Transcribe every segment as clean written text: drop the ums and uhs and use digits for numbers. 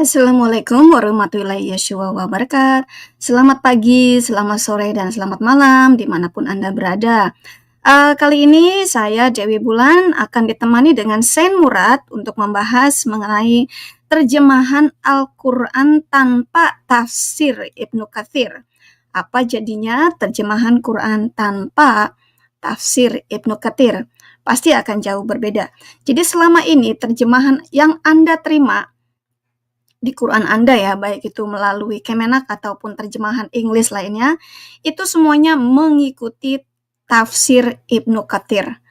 Assalamualaikum warahmatullahi wabarakatuh. Selamat pagi, selamat sore, dan selamat malam dimanapun Anda berada. Kali ini saya Dewi Bulan akan ditemani dengan Sen Murad untuk membahas mengenai terjemahan Al-Quran tanpa tafsir Ibnu Katsir. Apa jadinya terjemahan Quran tanpa tafsir Ibnu Katsir? Pasti akan jauh berbeda. Jadi selama ini terjemahan yang Anda terima di Quran Anda ya, baik itu melalui Kemenak ataupun terjemahan Inggris lainnya, itu semuanya mengikuti tafsir Ibnu Katsir.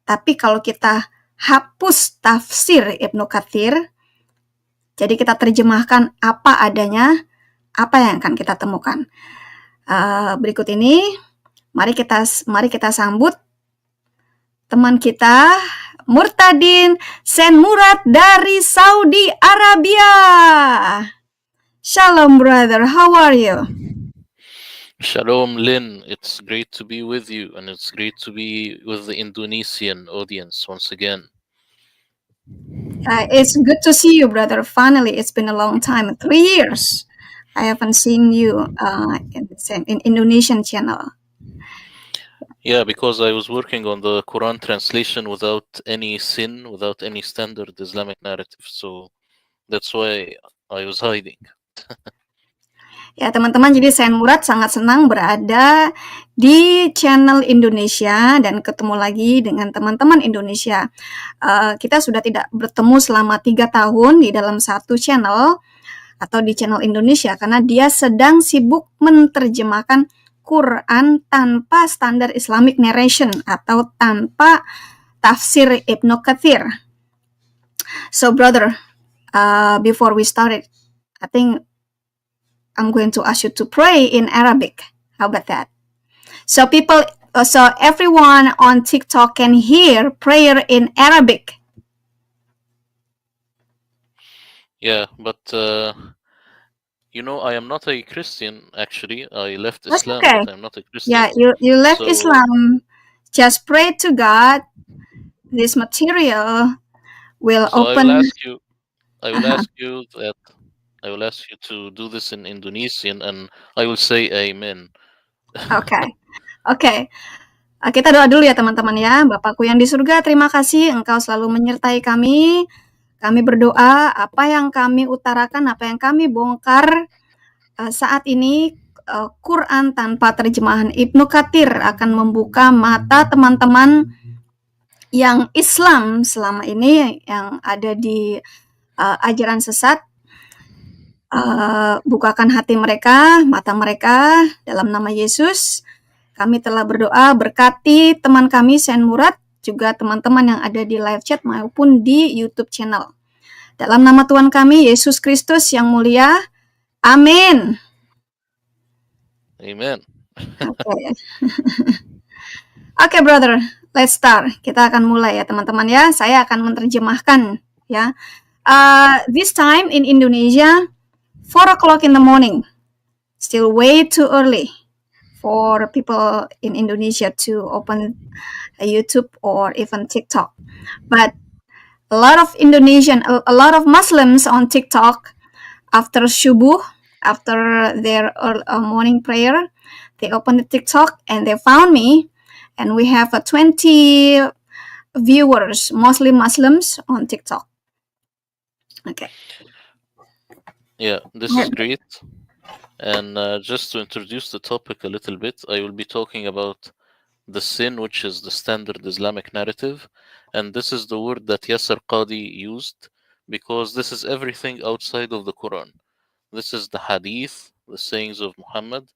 Tapi kalau kita hapus tafsir Ibnu Katsir, jadi kita terjemahkan apa adanya, apa yang akan kita temukan. Berikut ini, mari kita sambut teman kita, Murtadin Sen Murad dari Saudi Arabia. Shalom, brother. How are you? Shalom, Lynn. It's great to be with you, and it's great to be with the Indonesian audience once again. It's good to see you, brother. Finally, it's been a long time, 3 years. I haven't seen you in Indonesian channel. Yeah, because I was working on the Quran translation without any sin, without any standard Islamic narrative. So that's why I was hiding. Ya, teman-teman, jadi Sen Murad sangat senang berada di channel Indonesia dan ketemu lagi dengan teman-teman Indonesia. Kita sudah tidak bertemu selama 3 tahun di dalam satu channel atau di channel Indonesia karena dia sedang sibuk menerjemahkan Quran tanpa standar Islamic narration atau tanpa tafsir Ibnu Katsir. So, brother, before we started, I think I'm going to ask you to pray in Arabic. How about that? So everyone on TikTok can hear prayer in Arabic. Yeah, but I am not a Christian, actually. I left That's Islam, okay. but I'm not a Christian. Yeah, you left Islam. Just pray to God. This material will open. I will ask you to do this in Indonesian, and I will say Amen. Okay. Kita doa dulu ya teman-teman ya. Bapakku yang di surga, terima kasih Engkau selalu menyertai kami. Kami berdoa apa yang kami utarakan, apa yang kami bongkar saat ini, Quran tanpa terjemahan Ibnu Katsir akan membuka mata teman-teman yang Islam selama ini yang ada di ajaran sesat. Bukakan hati mereka, mata mereka dalam nama Yesus. Kami telah berdoa, berkati teman kami Sen Murad, juga teman-teman yang ada di live chat maupun di YouTube channel. Dalam nama Tuhan kami Yesus Kristus yang mulia. Amin. Amen. Okay, brother, let's start. Kita akan mulai ya teman-teman ya. Saya akan menerjemahkan ya. This time in Indonesia, 4 o'clock in the morning. Still way too early for people in Indonesia to open a YouTube or even TikTok. But a lot of Muslims on TikTok, after Shubuh, after their morning prayer, they opened the TikTok and they found me, and we have 20 viewers, mostly Muslims on TikTok. Okay. Yeah, this is great. And just to introduce the topic a little bit, I will be talking about the sin, which is the standard Islamic narrative. And this is the word that Yasser Qadi used, because this is everything outside of the Quran. This is the hadith, the sayings of Muhammad,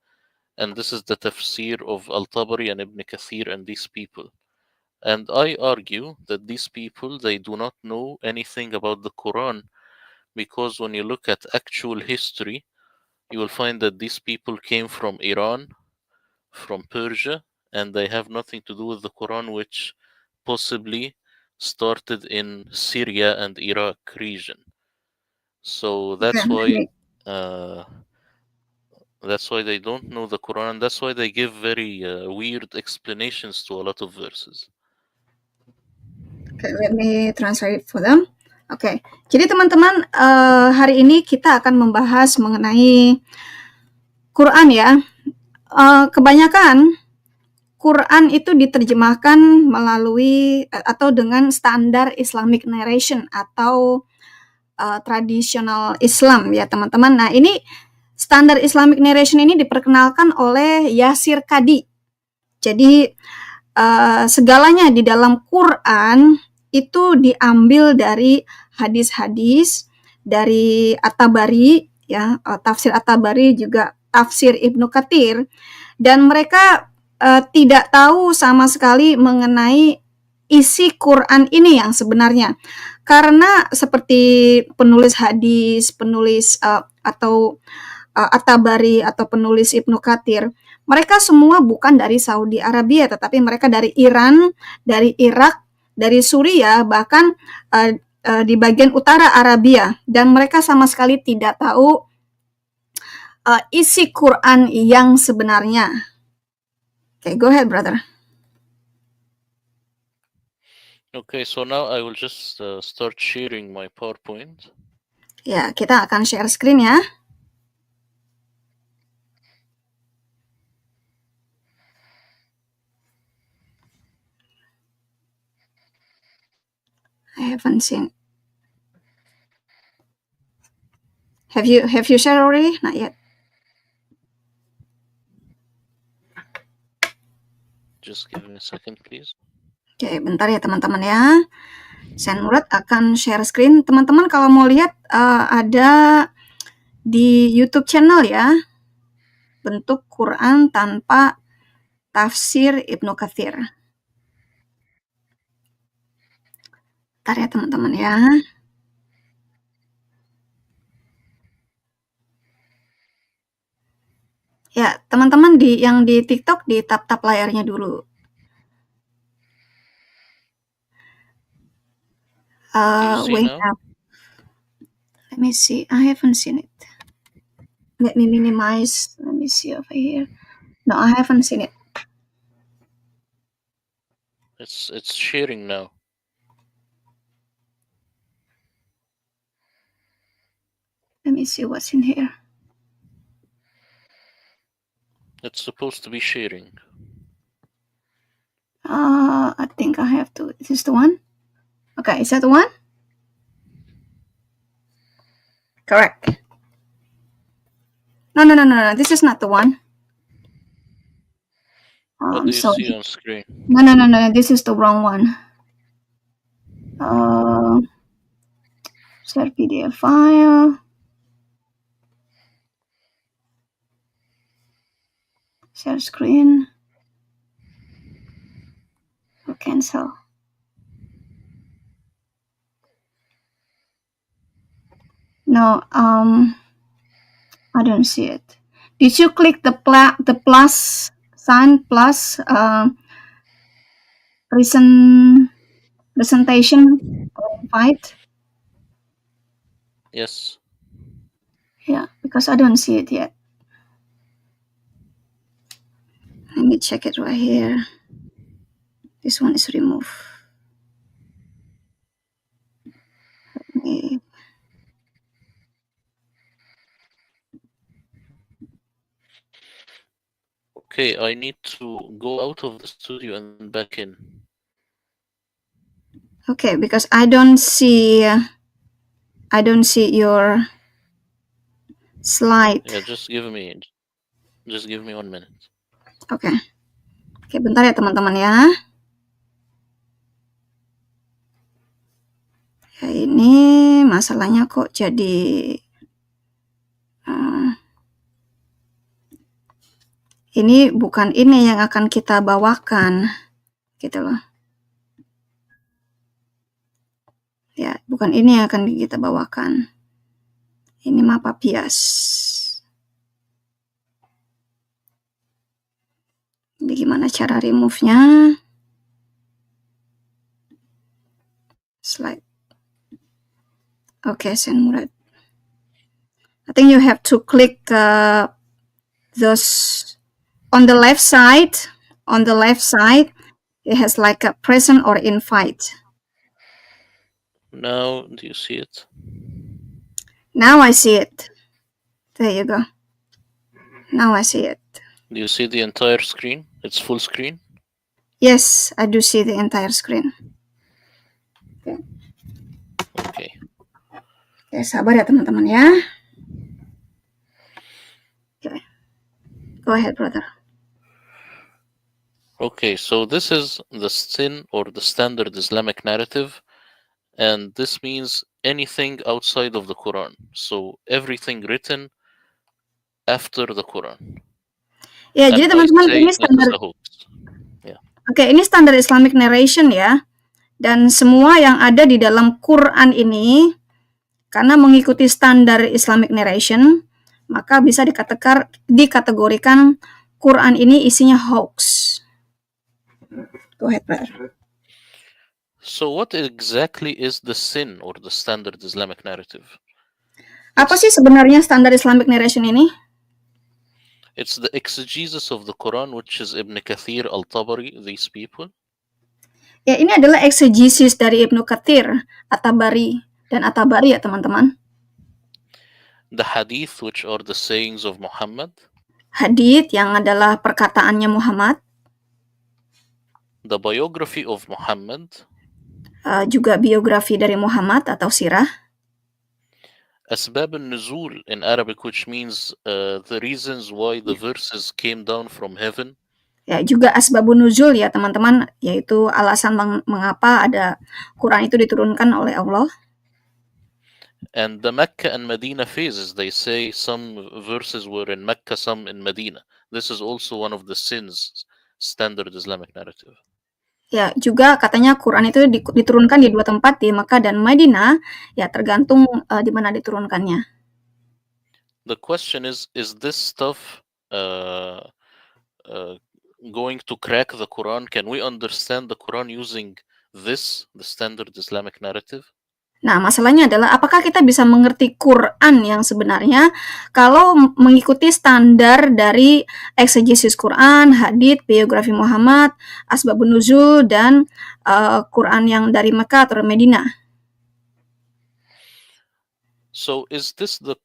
and this is the tafsir of Al-Tabari and Ibn Kathir and these people. And I argue that these people, they do not know anything about the Quran, because when you look at actual history, you will find that these people came from Iran, from Persia, and they have nothing to do with the Quran, which possibly started in Syria and Iraq region. So that's why they don't know the Quran. That's why they give very weird explanations to a lot of verses. Okay, let me translate it for them. Oke, jadi teman-teman, hari ini kita akan membahas mengenai Quran ya. Kebanyakan Quran itu diterjemahkan melalui atau dengan standar Islamic narration atau tradisional Islam ya teman-teman. Nah ini standar Islamic narration ini diperkenalkan oleh Yasir Qadhi. Jadi segalanya di dalam Quran itu diambil dari hadis-hadis dari At-Tabari ya, tafsir At-Tabari juga tafsir Ibnu Katsir, dan mereka tidak tahu sama sekali mengenai isi Quran ini yang sebenarnya. Karena seperti penulis hadis, penulis atau At-Tabari atau penulis Ibnu Katsir, mereka semua bukan dari Saudi Arabia, tetapi mereka dari Iran, dari Irak, dari Suriah, bahkan di bagian utara Arabia, dan mereka sama sekali tidak tahu isi Quran yang sebenarnya. Okay, go ahead, brother. Okay, so now I will just start sharing my PowerPoint. Ya, kita akan share screen ya. I haven't seen. Have you shared already? Not yet. Just give me a second, please. Oke, bentar ya teman-teman ya. Sen Murad akan share screen. Teman-teman kalau mau lihat ada di YouTube channel ya, bentuk Quran tanpa tafsir Ibnu Katsir. Bentar ya teman-teman ya. Ya, teman-teman yang di TikTok di tap-tap layarnya dulu. Wait up. Let me see. I haven't seen it. Let me minimize. Let me see over here. No, I haven't seen it. It's sharing now. Let me see what's in here. It's supposed to be sharing. I think I have to. Is this the one? Okay, is that the one? Correct. No. This is not the one. What do you see on screen? No. This is the wrong one. Share PDF file. Share screen. Or cancel. No, I don't see it. Did you click the plus sign plus presentation or invite? Yes. Yeah, because I don't see it yet. Let me check it right here. This one is removed. Okay, I need to go out of the studio and back in. Okay, because I don't see your slide. Yeah, just give me 1 minute. Oke, bentar ya teman-teman ya. Ya ini masalahnya kok jadi ini bukan ini yang akan kita bawakan gitu loh. Ya, bukan ini yang akan kita bawakan. Ini mah papias. Jadi gimana cara remove-nya? Slide. Okay, Sen Murad. I think you have to click those on the left side. On the left side, it has like a present or invite. Now, do you see it? Now I see it. There you go. Now I see it. Do you see the entire screen? It's full screen? Yes, I do see the entire screen. Okay. Oke, sabar ya teman-teman ya. Okay. Go ahead, brother. Okay, so this is the sin or the standard Islamic narrative, and this means anything outside of the Quran. So everything written after the Quran. Ya, And jadi I teman-teman say ini it standar. is a hoax. Yeah. Oke, ini standar Islamic narration ya. Dan semua yang ada di dalam Quran ini karena mengikuti standar Islamic narration, maka bisa dikategorikan Quran ini isinya hoax. Go ahead, brother. So what exactly is the sin or the standard Islamic narrative? Apa sih sebenarnya standar Islamic narration ini? It's the exegesis of the Quran, which is Ibn Kathir, Al-Tabari, these people. Ya, ini adalah exegesis dari Ibnu Katsir, At-Tabari, dan At-Tabari ya teman-teman. The hadith, which are the sayings of Muhammad. Hadith yang adalah perkataannya Muhammad. The biography of Muhammad. Juga biografi dari Muhammad atau sirah. Asbab al-nuzul in Arabic, which means the reasons why the verses came down from heaven. Ya, juga asbabun nuzul ya teman-teman, yaitu alasan mengapa ada Quran itu diturunkan oleh Allah. And the Mecca and Medina phases, they say some verses were in Mecca, some in Medina. This is also one of the sins, standard Islamic narrative. Ya, juga katanya Quran itu diturunkan di 2 tempat, di Mekah dan Madinah, ya tergantung di mana diturunkannya. The question is this stuff going to crack the Quran? Can we understand the Quran using this, the standard Islamic narrative? Nah, masalahnya adalah apakah kita bisa mengerti Quran yang sebenarnya kalau mengikuti standar dari exegesis Quran, hadits, biografi Muhammad, asbabun nuzul, dan Quran yang dari Mekah atau Madinah. So is the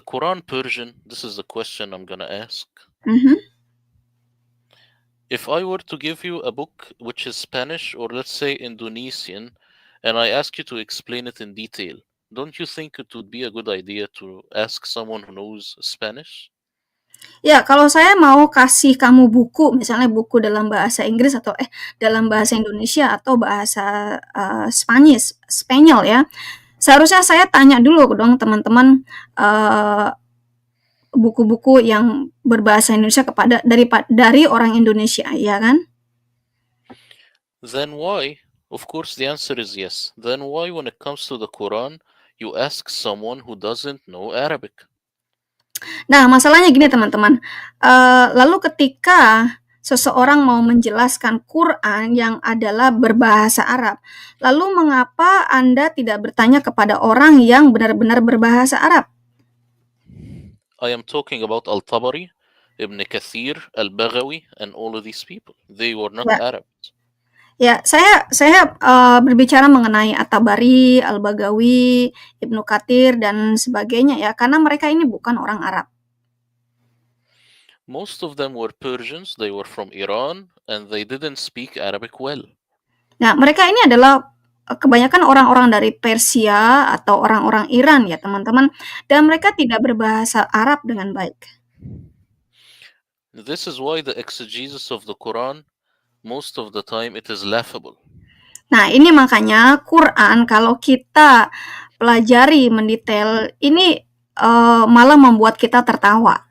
Quran Persian? This is the question I'm gonna ask. If I were to give you a book which is Spanish or let's say Indonesian, and I ask you to explain it in detail, don't you think it would be a good idea to ask someone who knows Spanish? Ya, kalau saya mau kasih kamu buku, misalnya buku dalam bahasa Inggris atau dalam bahasa Indonesia atau bahasa Spanyol ya, seharusnya saya tanya dulu dong teman-teman buku-buku yang berbahasa Indonesia dari orang Indonesia, ya kan? Then why? Of course the answer is yes. Then why when it comes to the Quran, you ask someone who doesn't know Arabic? Nah, masalahnya gini teman-teman. Lalu ketika seseorang mau menjelaskan Quran yang adalah berbahasa Arab, lalu mengapa Anda tidak bertanya kepada orang yang benar-benar berbahasa Arab? I am talking about Al-Tabari, Ibn Kathir, Al-Baghawi, and all of these people. They were not Arabs. Ya, saya berbicara mengenai At-Tabari, Al-Baghawi, Ibnu Katsir, dan sebagainya ya, karena mereka ini bukan orang Arab. Most of them were Persians, they were from Iran, and they didn't speak Arabic well. Nah, mereka ini adalah kebanyakan orang-orang dari Persia atau orang-orang Iran ya teman-teman, dan mereka tidak berbahasa Arab dengan baik. This is why the exegesis of the Quran, most of the time it is laughable. Nah, ini makanya Quran kalau kita pelajari mendetail ini malah membuat kita tertawa.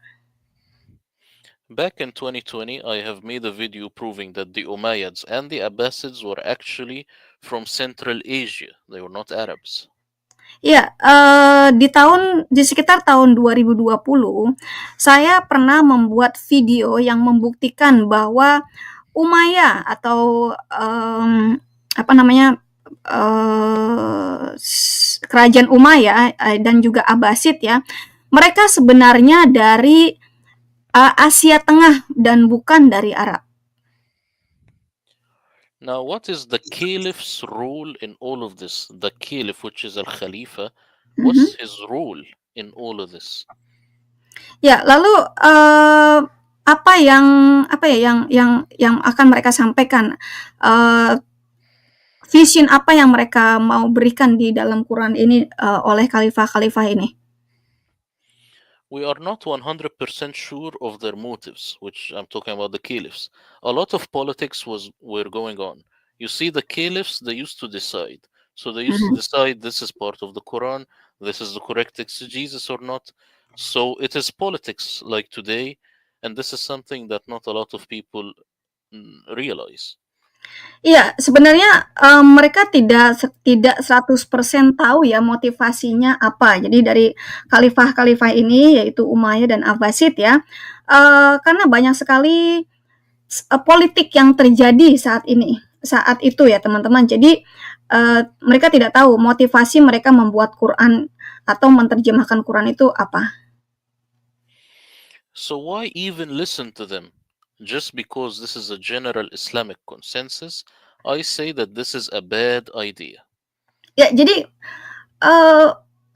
Back in 2020, I have made a video proving that the Umayyads and the Abbasids were actually from Central Asia. They were not Arabs. Ya, di sekitar tahun 2020, saya pernah membuat video yang membuktikan bahwa Umayyah atau kerajaan Umayyah dan juga Abbasid ya, mereka sebenarnya dari Asia Tengah dan bukan dari Arab. Now, what is the caliph's role in all of this? The caliph, which is al-Khalifa, what's his role in all of this? Ya, lalu apa ya yang akan mereka sampaikan? Vision apa yang mereka mau berikan di dalam Quran ini oleh khalifah-khalifah ini? We are not 100% sure of their motives, which I'm talking about the caliphs. A lot of politics were going on. You see, the caliphs, they used to decide. So they used to decide this is part of the Quran, this is the correct exegesis or not. So it is politics like today, and this is something that not a lot of people realize. Iya, sebenarnya mereka tidak 100% tahu ya motivasinya apa. Jadi dari khalifah-khalifah ini yaitu Umayyad dan Abbasid ya, karena banyak sekali politik yang terjadi saat itu ya teman-teman. Jadi mereka tidak tahu motivasi mereka membuat Quran atau menerjemahkan Quran itu apa. So why even listen to them? Just because this is a general Islamic consensus, I say that this is a bad idea. Ya, jadi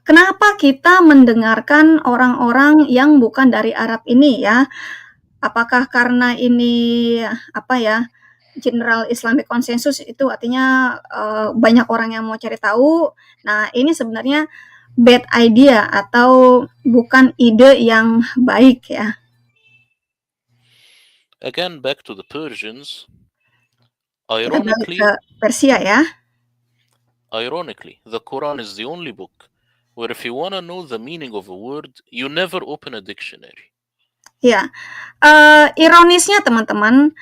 kenapa kita mendengarkan orang-orang yang bukan dari Arab ini ya? Apakah karena ini general Islamic consensus itu artinya banyak orang yang mau cari tahu. Nah, ini sebenarnya bad idea atau bukan ide yang baik ya. Again, back to the Persians. Kita balik ke Persia ya. Ironically, the Quran is the only book where if you want to know the meaning of a word, you never open a dictionary. Ya, ironisnya teman-teman,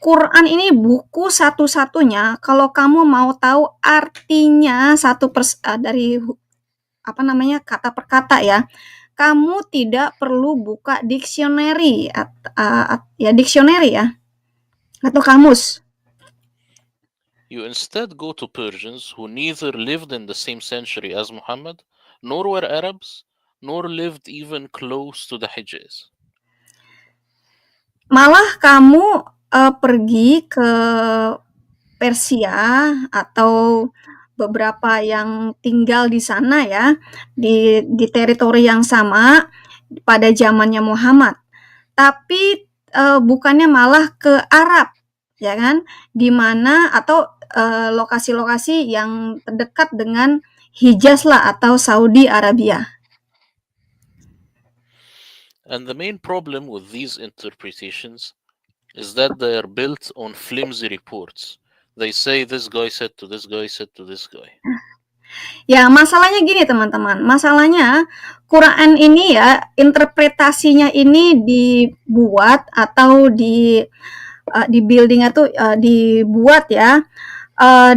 Quran ini buku satu-satunya kalau kamu mau tahu artinya dari kata per kata ya, kamu tidak perlu buka dictionary atau kamus. You instead go to Persians who neither lived in the same century as Muhammad, nor were Arabs, nor lived even close to the Hijaz. Malah kamu pergi ke Persia atau beberapa yang tinggal di sana ya, di teritori yang sama pada zamannya Muhammad. Tapi bukannya malah ke Arab, ya kan? Di mana atau lokasi-lokasi yang terdekat dengan Hijaz lah atau Saudi Arabia. And the main problem with these interpretations is that they are built on flimsy reports. They say this guy said to this guy said to this guy. Ya, masalahnya gini teman-teman. Masalahnya Quran ini ya interpretasinya ini dibuat atau di building atau dibuat ya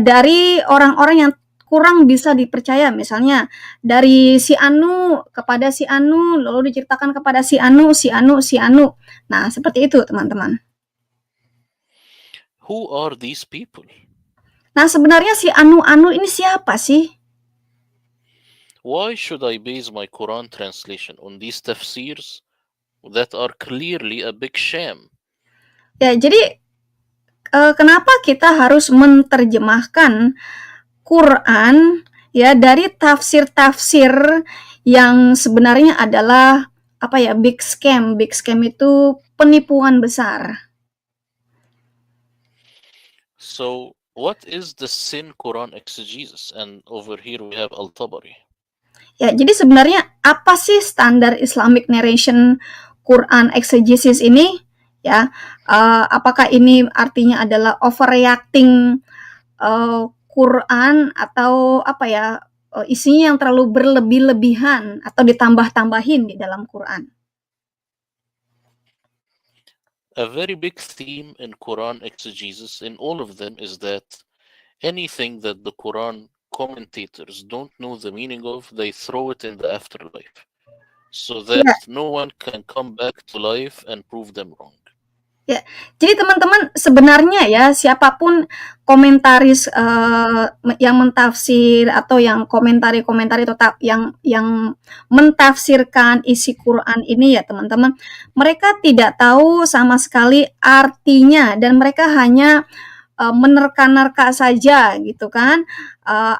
dari orang-orang yang kurang bisa dipercaya. Misalnya dari si Anu kepada si Anu, lalu diceritakan kepada si Anu. Nah, seperti itu teman-teman. Who are these people? Nah, sebenarnya si Anu ini siapa sih? Why should I base my Quran translation on these tafsirs that are clearly a big sham? Ya, jadi kenapa kita harus menerjemahkan Quran ya dari tafsir-tafsir yang sebenarnya adalah big scam. Big scam itu penipuan besar. So, what is the sin Quran exegesis? And over here we have Al-Tabari. Ya, jadi sebenarnya apa sih standar Islamic narration Quran exegesis ini? Ya, apakah ini artinya adalah overreacting Quran atau isinya yang terlalu berlebih-lebihan atau ditambah-tambahin di dalam Quran? A very big theme in Quran exegesis in all of them is that anything that the Quran commentators don't know the meaning of, they throw it in the afterlife, so that no one can come back to life and prove them wrong. Ya, jadi teman-teman sebenarnya ya siapapun komentaris yang mentafsir atau yang komentari tetap yang mentafsirkan isi Quran ini ya teman-teman, mereka tidak tahu sama sekali artinya dan mereka hanya menerka-nerka saja gitu kan,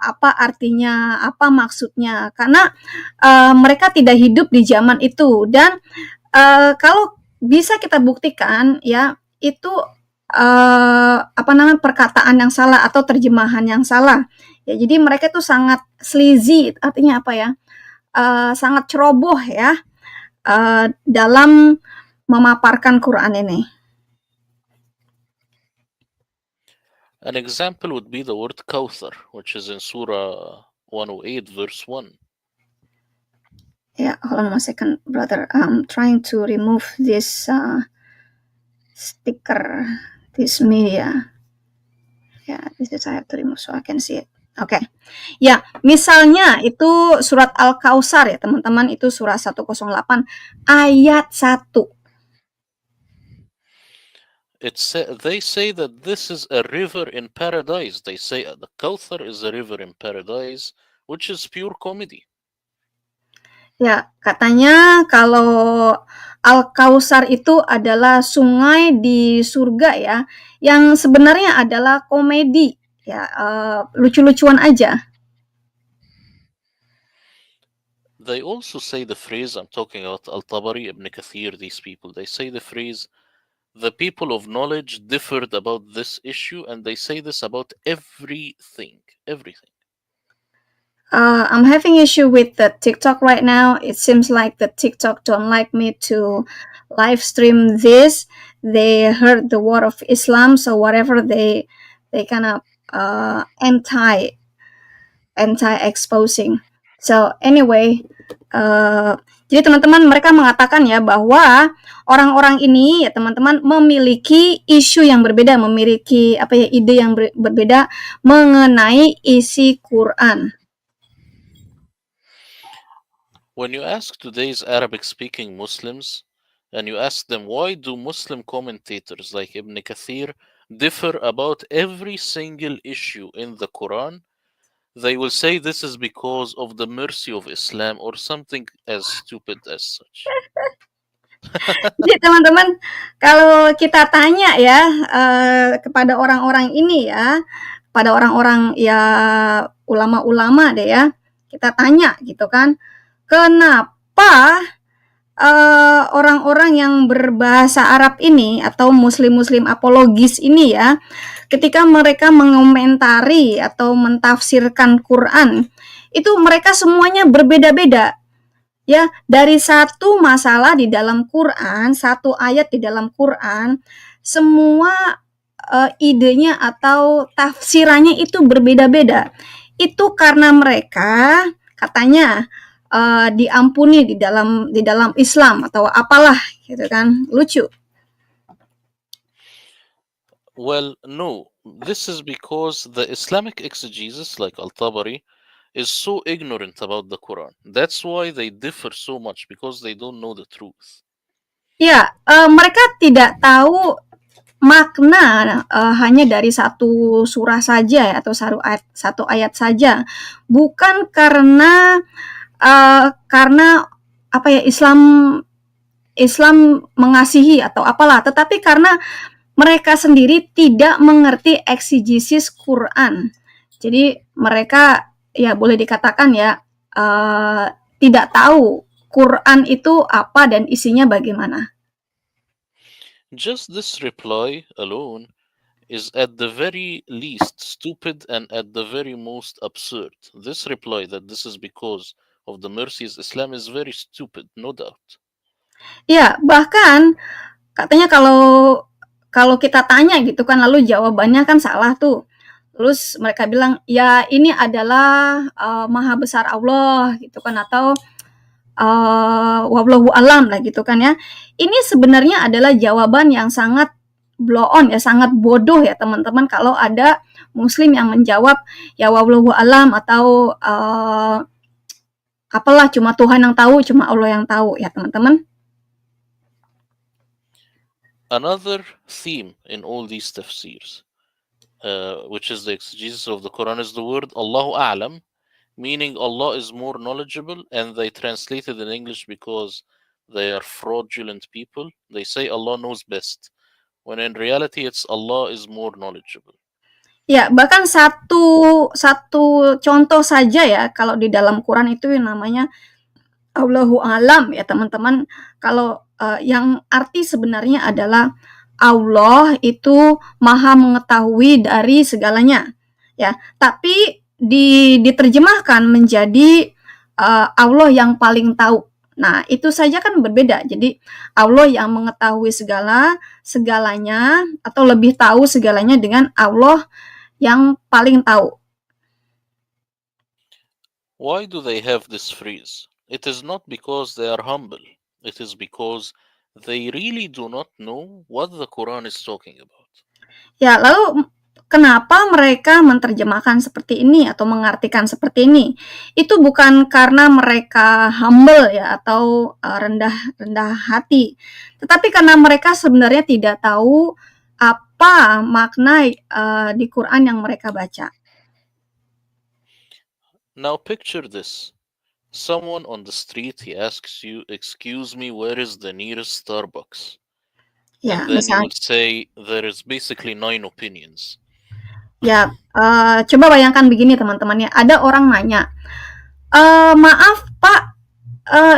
apa artinya, apa maksudnya, karena mereka tidak hidup di zaman itu. Dan kalau bisa kita buktikan ya, itu perkataan yang salah atau terjemahan yang salah. Ya, jadi mereka itu sangat sleazy, artinya apa ya? Sangat ceroboh ya dalam memaparkan Quran ini. An example would be the word Kawthar, which is in Surah 108, verse 1. Yeah, hold on one second, brother. I'm trying to remove this sticker, this media. Yeah, this is I have to remove so I can see it. Oke. Ya, misalnya itu surat Al-Kautsar ya, teman-teman, itu surah 108 ayat 1. They say that this is a river in paradise. They say the Kawthar is a river in paradise, which is pure comedy. Ya, katanya kalau Al-Kautsar itu adalah sungai di surga ya, yang sebenarnya adalah komedi ya, lucu-lucuan aja. They also say the phrase, I'm talking about Al-Tabari, Ibn Kathir, these people, they say the phrase, the people of knowledge differed about this issue, and they say this about everything. I'm having issue with the TikTok right now. It seems like the TikTok don't like me to live stream this. They heard the word of Islam, so whatever they kind of anti exposing. So anyway, jadi teman-teman, mereka mengatakan ya bahwa orang-orang ini ya teman-teman memiliki isu yang berbeda, memiliki ide yang berbeda mengenai isi Quran. When you ask today's Arabic-speaking Muslims, and you ask them why do Muslim commentators like Ibn Kathir differ about every single issue in the Quran, they will say this is because of the mercy of Islam or something as stupid as such. Jadi teman-teman, kalau kita tanya ya kepada orang-orang ini ya, pada orang-orang ya ulama-ulama deh ya, kita tanya gitu kan, kenapa orang-orang yang berbahasa Arab ini atau muslim-muslim apologis ini ya, ketika mereka mengomentari atau mentafsirkan Quran, itu mereka semuanya berbeda-beda. Ya, dari satu masalah di dalam Quran, satu ayat di dalam Quran, semua idenya atau tafsirannya itu berbeda-beda. Itu karena mereka katanya diampuni di dalam Islam atau apalah gitu kan, lucu. Well, no, this is because the Islamic exegesis like Al-Tabari is so ignorant about the Quran. That's why they differ so much, because they don't know the truth. Ya, mereka tidak tahu makna hanya dari satu surah saja atau satu ayat saja, bukan karena Islam mengasihi atau apalah, tetapi karena mereka sendiri tidak mengerti eksegesis Quran. Jadi mereka ya boleh dikatakan ya tidak tahu Quran itu apa dan isinya bagaimana. Just this reply alone is at the very least stupid and at the very most absurd. This reply that this is because of the mercies Islam is very stupid, no doubt. Ya, bahkan katanya kalau kita tanya gitu kan, lalu jawabannya kan salah tuh. Terus mereka bilang, ya ini adalah maha besar Allah gitu kan, atau wallahu alam lah gitu kan ya. Ini sebenarnya adalah jawaban yang sangat blow on ya, sangat bodoh ya teman-teman, kalau ada muslim yang menjawab ya wallahu alam atau apalah, cuma Tuhan yang tahu, cuma Allah yang tahu ya teman-teman. Another theme in all these tafsirs, which is the exegesis of the Quran, is the word Allahu A'lam, meaning Allah is more knowledgeable, and they translate it in English because they are fraudulent people. They say Allah knows best, when in reality it's Allah is more knowledgeable. Ya, bahkan satu contoh saja ya, kalau di dalam Quran itu yang namanya Allahu alam ya teman-teman. Kalau yang arti sebenarnya adalah Allah itu maha mengetahui dari segalanya ya. Tapi diterjemahkan menjadi Allah yang paling tahu. Nah, itu saja kan berbeda. Jadi Allah yang mengetahui segalanya atau lebih tahu segalanya dengan Allah yang paling tahu. Why do they have this phrase? It is not because they are humble. It is because they really do not know what the Quran is talking about. Ya, lalu kenapa mereka menerjemahkan seperti ini atau mengartikan seperti ini? Itu bukan karena mereka humble ya atau rendah hati, tetapi karena mereka sebenarnya tidak tahu apa makna di Quran yang mereka baca. Now picture this. Someone on the street, he asks you, "Excuse me, where is the nearest Starbucks?" Ya, And then you misalnya, will say there is basically 9 opinions. ya coba bayangkan begini teman-teman ya, ada orang nanya, maaf Pak,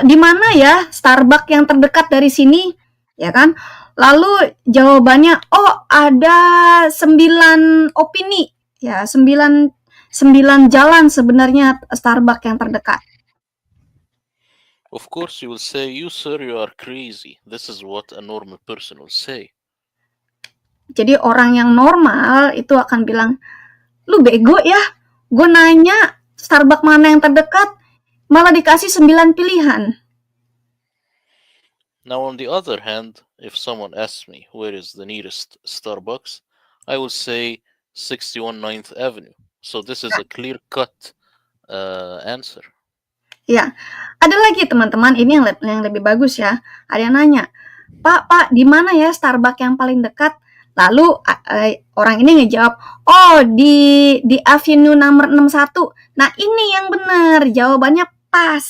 di mana ya Starbucks yang terdekat dari sini, ya kan? Lalu jawabannya, oh ada 9 opini, ya 9 jalan sebenarnya Starbucks yang terdekat. Of course, you will say, "You sir, you are crazy." This is what a normal person will say. Jadi orang yang normal itu akan bilang, lu bego ya, gue nanya Starbucks mana yang terdekat, malah dikasih 9 pilihan. Now, on the other hand, if someone asks me where is the nearest Starbucks, I will say 61 9th Avenue. So this is a clear-cut answer. Ya, ada lagi teman-teman, ini yang lebih bagus ya. Ada yang nanya, Pak, di mana ya Starbucks yang paling dekat? Lalu orang ini ngejawab, oh di Avenue nomor 61. Nah ini yang benar, jawabannya pas.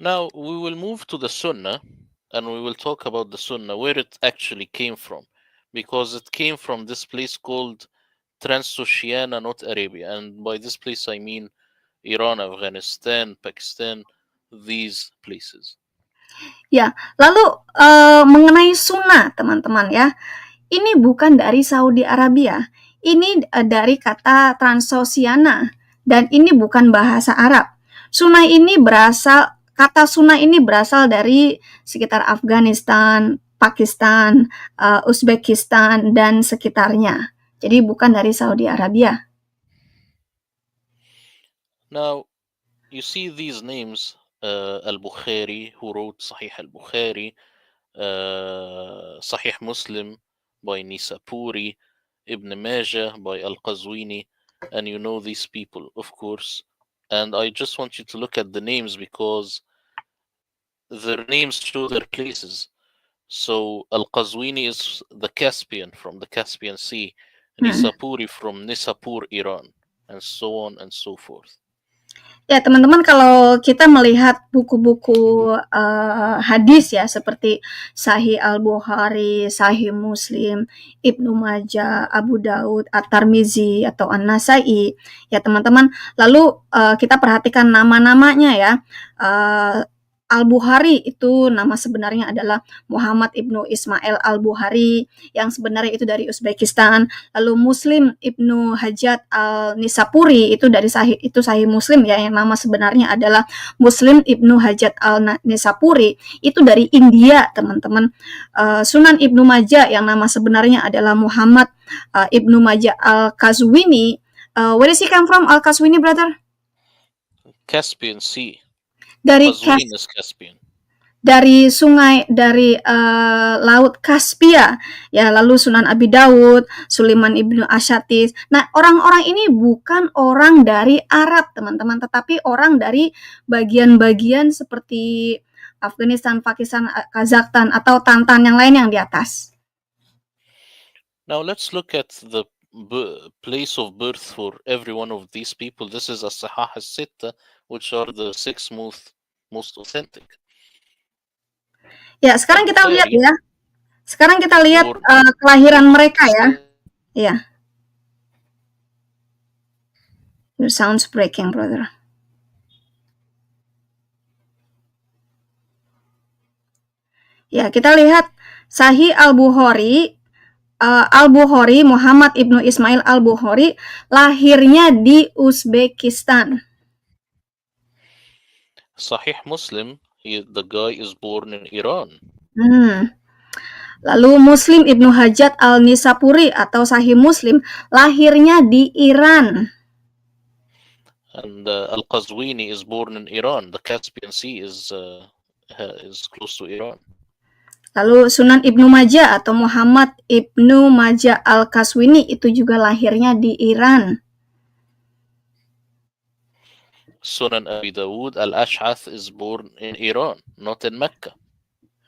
Now we will move to the Sunnah and we will talk about the Sunnah, where it actually came from, because it came from this place called Transoceania, not Arabia. And by this place I mean Iran, Afghanistan, Pakistan, these places. Ya, lalu mengenai sunnah teman-teman ya, ini bukan dari Saudi Arabia, ini dari kata Transoceania dan ini bukan bahasa Arab. Kata sunnah ini berasal dari sekitar Afghanistan, Pakistan, Uzbekistan dan sekitarnya. Jadi bukan dari Saudi Arabia. Now, you see these names, Al-Bukhari, who wrote Sahih al-Bukhari, Sahih Muslim by Nisapuri, Ibn Majah by Al-Qazwini, and you know these people, of course. And I just want you to look at the names because their names show their places. So Al-Qazwini is the Caspian, from the Caspian Sea, Nisapuri from Nisapur, Iran, and so on and so forth. Ya teman-teman, kalau kita melihat buku-buku hadis ya seperti Sahih Al-Bukhari, Sahih Muslim, Ibnu Majah, Abu Daud, At-Tirmizi atau An-Nasai, ya teman-teman. Lalu kita perhatikan nama-namanya ya. Al-Bukhari itu nama sebenarnya adalah Muhammad Ibnu Ismail Al-Bukhari, yang sebenarnya itu dari Uzbekistan. Lalu Muslim Ibnu Hajjat Al-Nisapuri itu dari Sahih Muslim ya, yang nama sebenarnya adalah Muslim Ibnu Hajjat Al-Nisapuri itu dari India teman-teman. Sunan Ibnu Majah yang nama sebenarnya adalah Muhammad Ibnu Majah Al-Qazwini. Where is he come from, Al-Qazwini brother? Caspian Sea. Dari Caspian. Dari laut Kaspia ya. Lalu Sunan Abi Daud, Sulaiman Ibnu Asyatis. Nah, orang-orang ini bukan orang dari Arab teman-teman, tetapi orang dari bagian-bagian seperti Afghanistan, Pakistan, Kazakhstan atau Tantan yang lain yang di atas. Now let's look at the place of birth for every one of these people. This is as-Sahah as-Sitta, which are the 6 most authentic. Ya, sekarang kita lihat ya. Sekarang kita lihat born kelahiran in mereka ya. Uzbekistan. Ya. Your sound's breaking, brother. Ya, kita lihat Sahih Al-Bukhari, Al-Bukhari Muhammad ibnu Ismail Al-Bukhari lahirnya di Uzbekistan. Sahih Muslim, the guy is born in Iran. Lalu Muslim Ibnu Hajjat Al-Nisapuri atau Sahih Muslim lahirnya di Iran. And Al-Qazwini is born in Iran. The Caspian Sea is close to Iran. Lalu Sunan Ibnu Majah atau Muhammad Ibnu Majah Al-Qazwini itu juga lahirnya di Iran. Sunan Abi Dawud Al-Ash'ath is born in Iran, not in Mecca.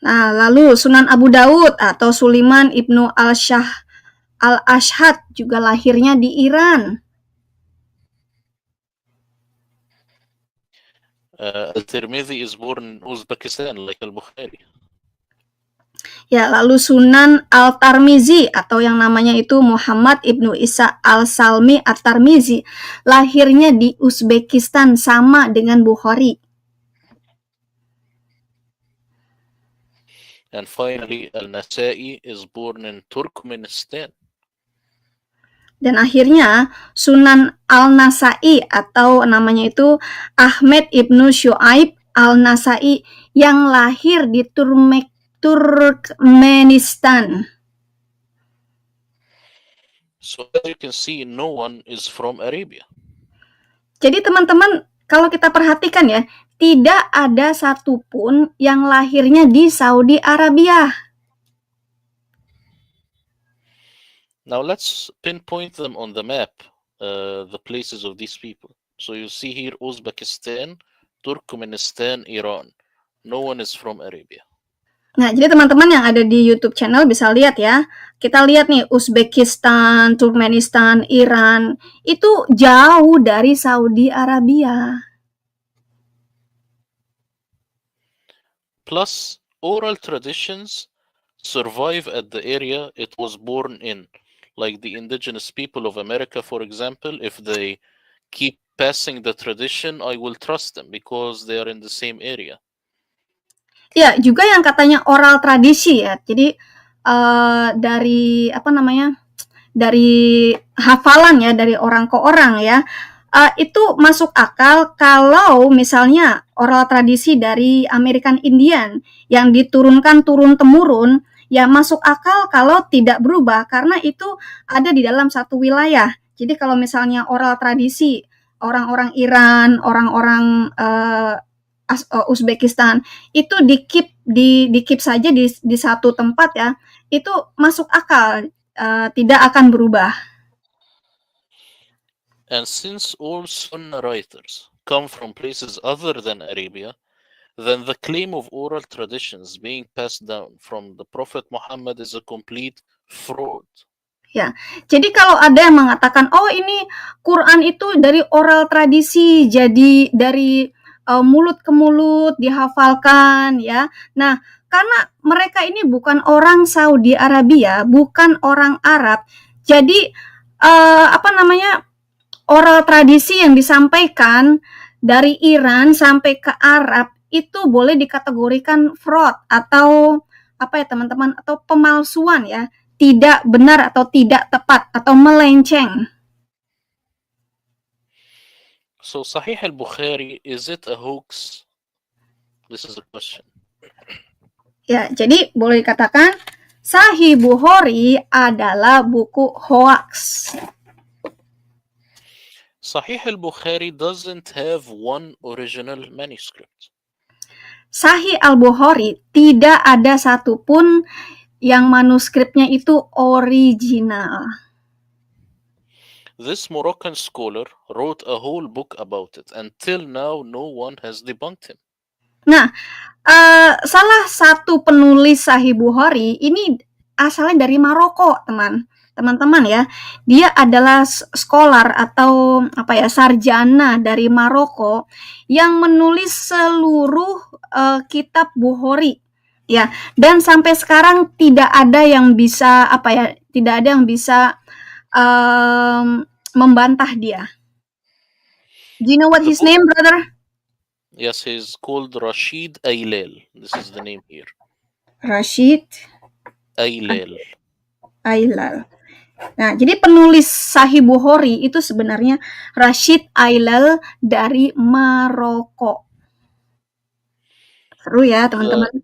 Nah, lalu Sunan Abu Dawud atau Sulaiman Ibnu Al-Ash'ath juga lahirnya di Iran. Al-Tirmidhi is born in Uzbekistan, like Al-Bukhari. Ya, lalu Sunan Al-Tirmizi atau yang namanya itu Muhammad Ibnu Isa Al-Salmi At-Tirmizi lahirnya di Uzbekistan sama dengan Bukhari. And finally, Al-Nasa'i is born in Turkmenistan. Dan akhirnya Sunan Al-Nasa'i atau namanya itu Ahmad Ibnu Syuaib Al-Nasa'i yang lahir di Turkmenistan. So as you can see, no one is from Arabia. Jadi teman-teman, kalau kita perhatikan ya, tidak ada satupun yang lahirnya di Saudi Arabia. Now let's pinpoint them on the map, the places of these people. So you see here Uzbekistan, Turkmenistan, Iran. No one is from Arabia. Nah, jadi teman-teman yang ada di YouTube channel bisa lihat ya. Kita lihat nih, Uzbekistan, Turkmenistan, Iran, itu jauh dari Saudi Arabia. Plus, oral traditions survive at the area it was born in. Like the indigenous people of America, for example, if they keep passing the tradition, I will trust them because they are in the same area. Ya, juga yang katanya oral tradisi ya. Jadi dari dari hafalan ya, dari orang ke orang ya. Itu masuk akal kalau misalnya oral tradisi dari American Indian yang diturunkan turun-temurun, ya masuk akal kalau tidak berubah karena itu ada di dalam satu wilayah. Jadi kalau misalnya oral tradisi orang-orang Iran, orang-orang Uzbekistan itu di-keep saja di satu tempat ya, itu masuk akal, tidak akan berubah. And since all Sunnah writers come from places other than Arabia, then the claim of oral traditions being passed down from the Prophet Muhammad is a complete fraud. Ya, jadi kalau ada yang mengatakan, oh ini Quran itu dari oral tradisi, jadi dari mulut ke mulut dihafalkan ya. Nah, karena mereka ini bukan orang Saudi Arabia, bukan orang Arab, jadi oral tradisi yang disampaikan dari Iran sampai ke Arab itu boleh dikategorikan fraud atau teman-teman, atau pemalsuan ya, tidak benar atau tidak tepat atau melenceng. So Sahih al-Bukhari, is it a hoax? This is the question. Ya, jadi boleh dikatakan Sahih Bukhari adalah buku hoax. Sahih al-Bukhari doesn't have one original manuscript. Sahih al-Bukhari tidak ada satupun yang manuskripnya itu original. This Moroccan scholar wrote a whole book about it. Until now, no one has debunked him. Nah, salah satu penulis Sahih Bukhari ini asalnya dari Maroko, teman-teman ya. Dia adalah scholar atau sarjana dari Maroko yang menulis seluruh kitab Bukhari. Ya, dan sampai sekarang tidak ada yang bisa membantah dia. Do you know what his name, brother? Yes, he's called Rashid Aylal. This is the name here. Rashid Aylal. Ailal. Nah, jadi penulis Sahih Bukhari itu sebenarnya Rashid Ailal dari Maroko. Seru ya, teman-teman.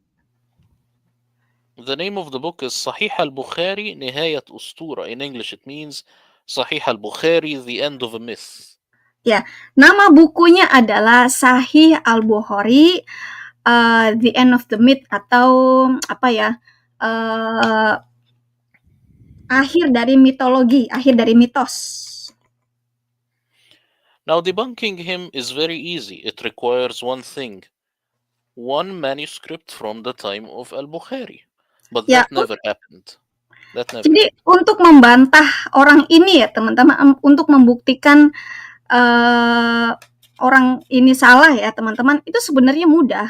The name of the book is Sahih al-Bukhari Nihayat Ustura. In English it means Sahih al-Bukhari, the end of a myth. Ya, nama bukunya adalah Sahih Al-Bukhari, The End of the Myth, atau apa ya? Akhir dari mitologi, akhir dari mitos. Now debunking him is very easy. It requires one thing. One manuscript from the time of Al-Bukhari. But Ya, that never happened. jadi untuk membantah orang ini ya teman-teman, untuk membuktikan orang ini salah ya teman-teman, itu sebenarnya mudah.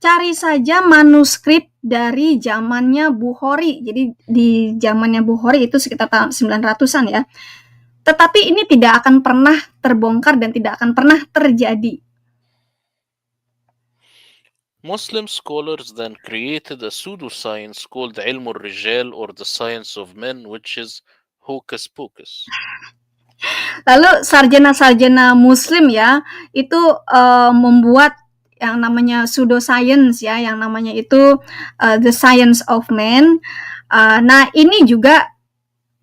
Cari saja manuskrip dari zamannya Bukhari. Jadi di zamannya Bukhari itu sekitar tahun 900-an ya. Tetapi ini tidak akan pernah terbongkar dan tidak akan pernah terjadi. Muslim scholars then created a pseudoscience called Ilm al-Rijal, or the science of men, which is hocus pocus. Lalu sarjana-sarjana Muslim ya itu membuat yang namanya pseudoscience ya, yang namanya itu the science of man. Nah ini juga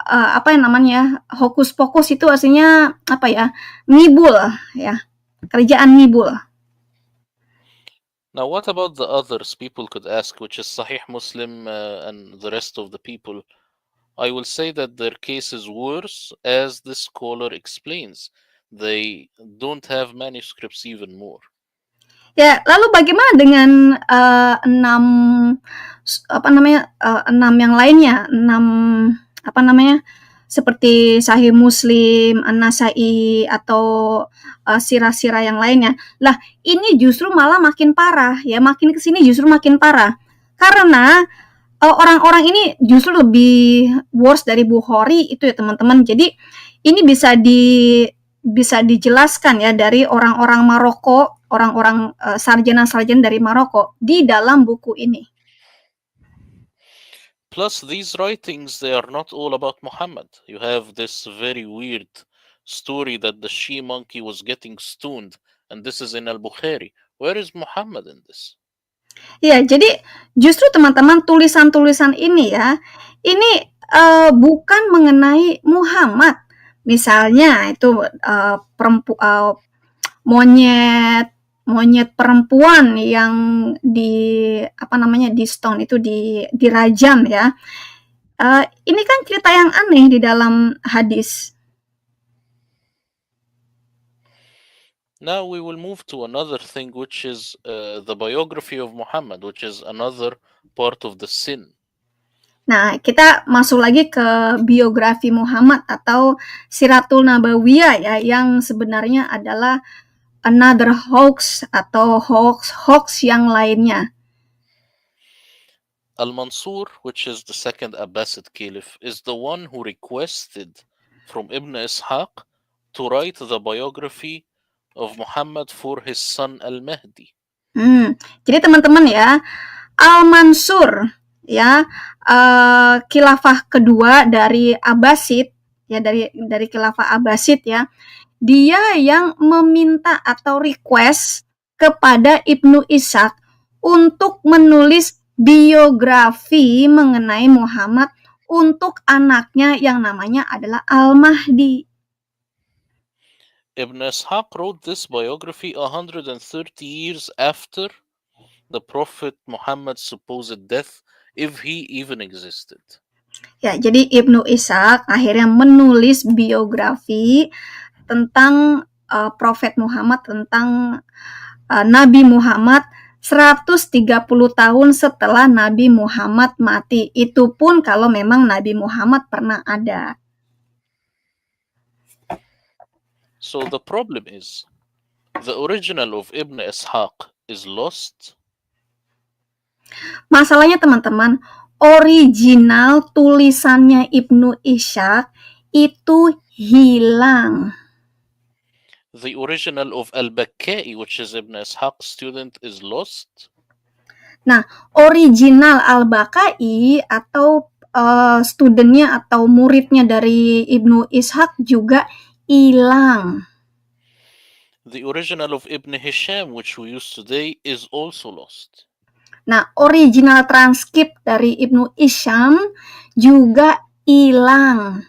apa yang namanya hokus pokus, itu artinya apa ya, ngibul ya, kerjaan ngibul. Now, what about the others people could ask, which is Sahih Muslim and the rest of the people? I will say that their case is worse, as the scholar explains. They don't have manuscripts even more. Ya, lalu bagaimana dengan enam yang lainnya, seperti Sahih Muslim, An-Nasai, atau sirah-sirah yang lainnya. Lah, ini justru malah makin parah ya, makin kesini justru makin parah. Karena orang-orang ini justru lebih worse dari Bukhari itu ya teman-teman. Jadi ini bisa dijelaskan ya dari orang-orang Maroko, orang-orang sarjana-sarjana dari Maroko di dalam buku ini. Plus, these writings, they are not all about Muhammad. You have this very weird story that the she monkey was getting stoned, and this is in Al-Bukhari. Where is Muhammad in this? Ya, jadi justru teman-teman tulisan-tulisan ini ya, ini bukan mengenai Muhammad. Misalnya itu monyet perempuan yang di stone itu dirajam ya. Ini kan cerita yang aneh di dalam hadis. Now we will move to another thing, which is the biography of Muhammad, which is another part of the sin. Nah, kita masuk lagi ke biografi Muhammad atau Siratul Nabawiyah ya, yang sebenarnya adalah another hoax atau hoax yang lainnya. Al-Mansur, which is the second Abbasid caliph, is the one who requested from Ibn Ishaq to write the biography of Muhammad for his son Al-Mahdi. Jadi teman-teman ya, Al-Mansur ya, khilafah kedua dari Abbasid ya, dari khilafah Abbasid ya, dia yang meminta atau request kepada Ibnu Ishaq untuk menulis biografi mengenai Muhammad untuk anaknya yang namanya adalah Al-Mahdi. Ibn Ishaq wrote this biography 130 years after the Prophet Muhammad's supposed death, if he even existed. Ya, jadi Ibnu Ishaq akhirnya menulis biografi tentang Prophet Muhammad, tentang Nabi Muhammad 130 tahun setelah Nabi Muhammad mati. Itu pun kalau memang Nabi Muhammad pernah ada. So the problem is, the original of Ibn Ishaq is lost. Masalahnya teman-teman, original tulisannya Ibnu Ishaq itu hilang. The original of Al-Bakkai, which is Ibn Ishaq's student, is lost. Nah, original Al-Bakai atau studentnya atau muridnya dari Ibnu Ishaq juga hilang. The original of Ibn Hisham, which we use today, is also lost. Nah, original transkrip dari Ibnu Hisham juga hilang.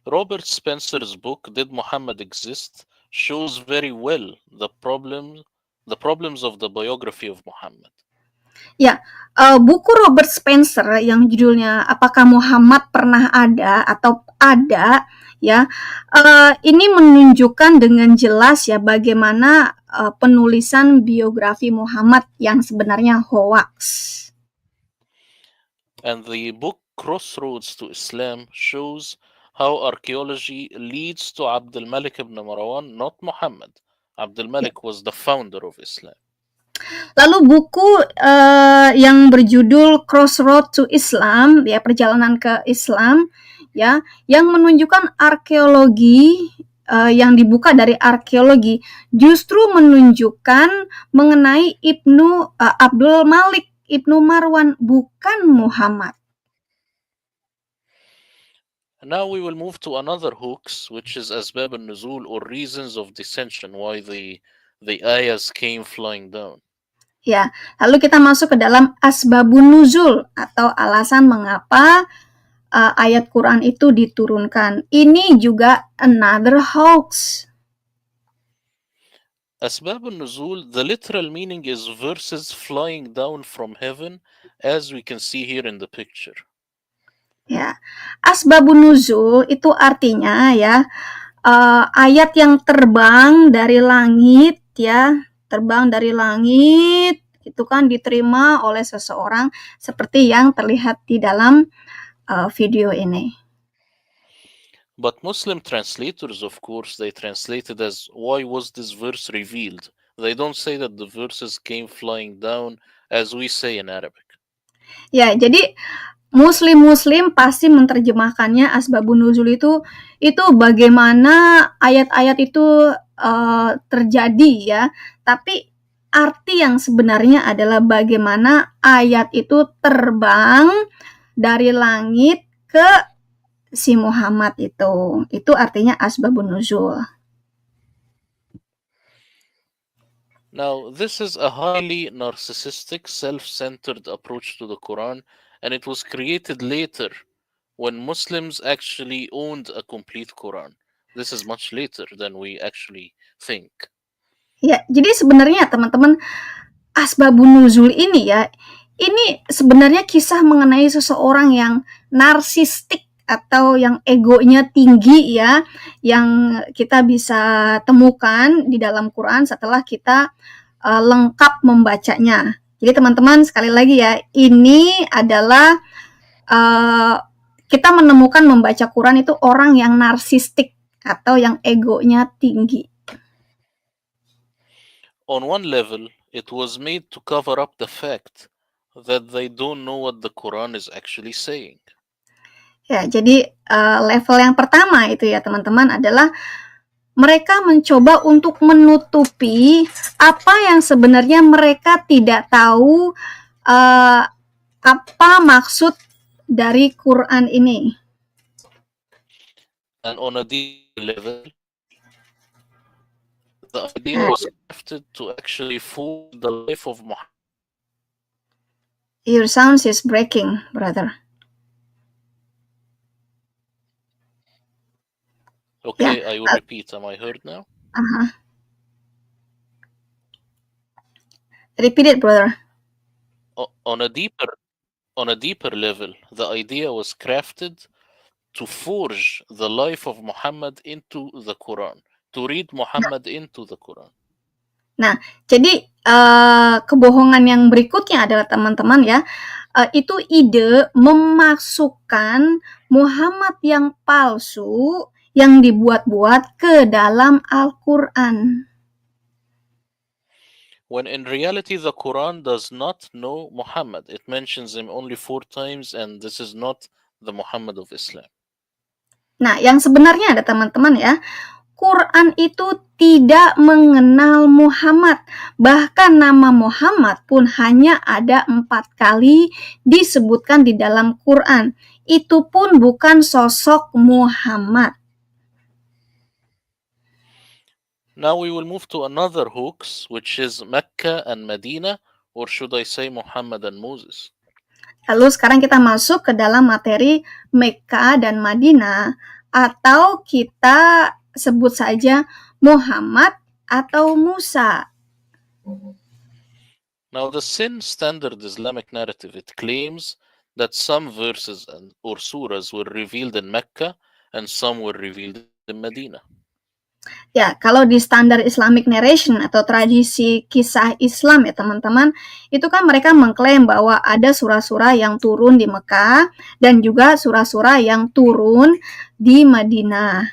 Robert Spencer's book, Did Muhammad Exist?, shows very well the problems of the biography of Muhammad. Ya, buku Robert Spencer yang judulnya Apakah Muhammad Pernah Ada atau Ada, ya, ini menunjukkan dengan jelas ya bagaimana penulisan biografi Muhammad yang sebenarnya hoax. And the book Crossroads to Islam shows how archaeology leads to Abdul Malik ibn Marwan, not Muhammad. Abdul Malik was the founder of Islam. Lalu buku yang berjudul Crossroad to Islam, ya perjalanan ke Islam, ya, yang menunjukkan arkeologi yang dibuka dari arkeologi justru menunjukkan mengenai Abdul Malik Ibnu Marwan, bukan Muhammad. Now we will move to another hoax, which is Asbab al-Nuzul, or reasons of descension, why the ayahs came flying down. Ya, lalu kita masuk ke dalam asbabun nuzul atau alasan mengapa ayat Quran itu diturunkan. Ini juga another hoax. Asbab al-Nuzul, the literal meaning is verses flying down from heaven, as we can see here in the picture. Ya, asbabun nuzul itu artinya ya ayat yang terbang dari langit, ya, terbang dari langit itu kan diterima oleh seseorang seperti yang terlihat di dalam video ini. But Muslim translators, of course, they translated as, why was this verse revealed? They don't say that the verses came flying down as we say in Arabic. Ya, jadi Muslim pasti menerjemahkannya asbabun nuzul itu bagaimana ayat-ayat itu terjadi ya. Tapi arti yang sebenarnya adalah bagaimana ayat itu terbang dari langit ke si Muhammad itu. Itu artinya asbabun nuzul. Now, this is a highly narcissistic, self-centered approach to the Quran, and it was created later when Muslims actually owned a complete Quran. This is much later than we actually think. Ya, jadi sebenarnya teman-teman asbabun nuzul ini ya, ini sebenarnya kisah mengenai seseorang yang narsistik atau yang egonya tinggi ya, yang kita bisa temukan di dalam Quran setelah kita lengkap membacanya. Jadi teman-teman sekali lagi ya, ini adalah kita menemukan membaca Quran itu orang yang narsistik atau yang egonya tinggi. On one level, it was made to cover up the fact that they don't know what the Quran is actually saying. Ya, jadi level yang pertama itu ya teman-teman adalah mereka mencoba untuk menutupi apa yang sebenarnya mereka tidak tahu apa maksud dari Quran ini. And on a deep level, the idea was crafted to actually fool the life of Muhammad. Your sound is breaking, brother. Okay, I will repeat. Am I heard now? Repeat it, brother. On a deeper level, the idea was crafted to forge the life of Muhammad into the Quran, to read Muhammad into the Quran. Nah, jadi kebohongan yang berikutnya adalah teman-teman ya, itu ide memasukkan Muhammad yang palsu yang dibuat-buat ke dalam Al-Quran. when in reality the Quran does not know Muhammad. It mentions him only 4 times, and this is not the Muhammad of Islam. Nah, yang sebenarnya ada teman-teman ya, Quran itu tidak mengenal Muhammad. Bahkan nama Muhammad pun hanya ada 4 kali disebutkan di dalam Quran. Itu pun bukan sosok Muhammad. Now we will move to another hoax, which is Mecca and Medina, or should I say Muhammad and Moses. Lalu sekarang kita masuk ke dalam materi Mekah dan Madinah, atau kita sebut saja Muhammad atau Musa. Now the sin standard Islamic narrative, it claims that some verses or surahs were revealed in Mecca and some were revealed in Medina. Ya, kalau di standar Islamic narration atau tradisi kisah Islam ya teman-teman, itu kan mereka mengklaim bahwa ada surah-surah yang turun di Mekah dan juga surah-surah yang turun di Madinah.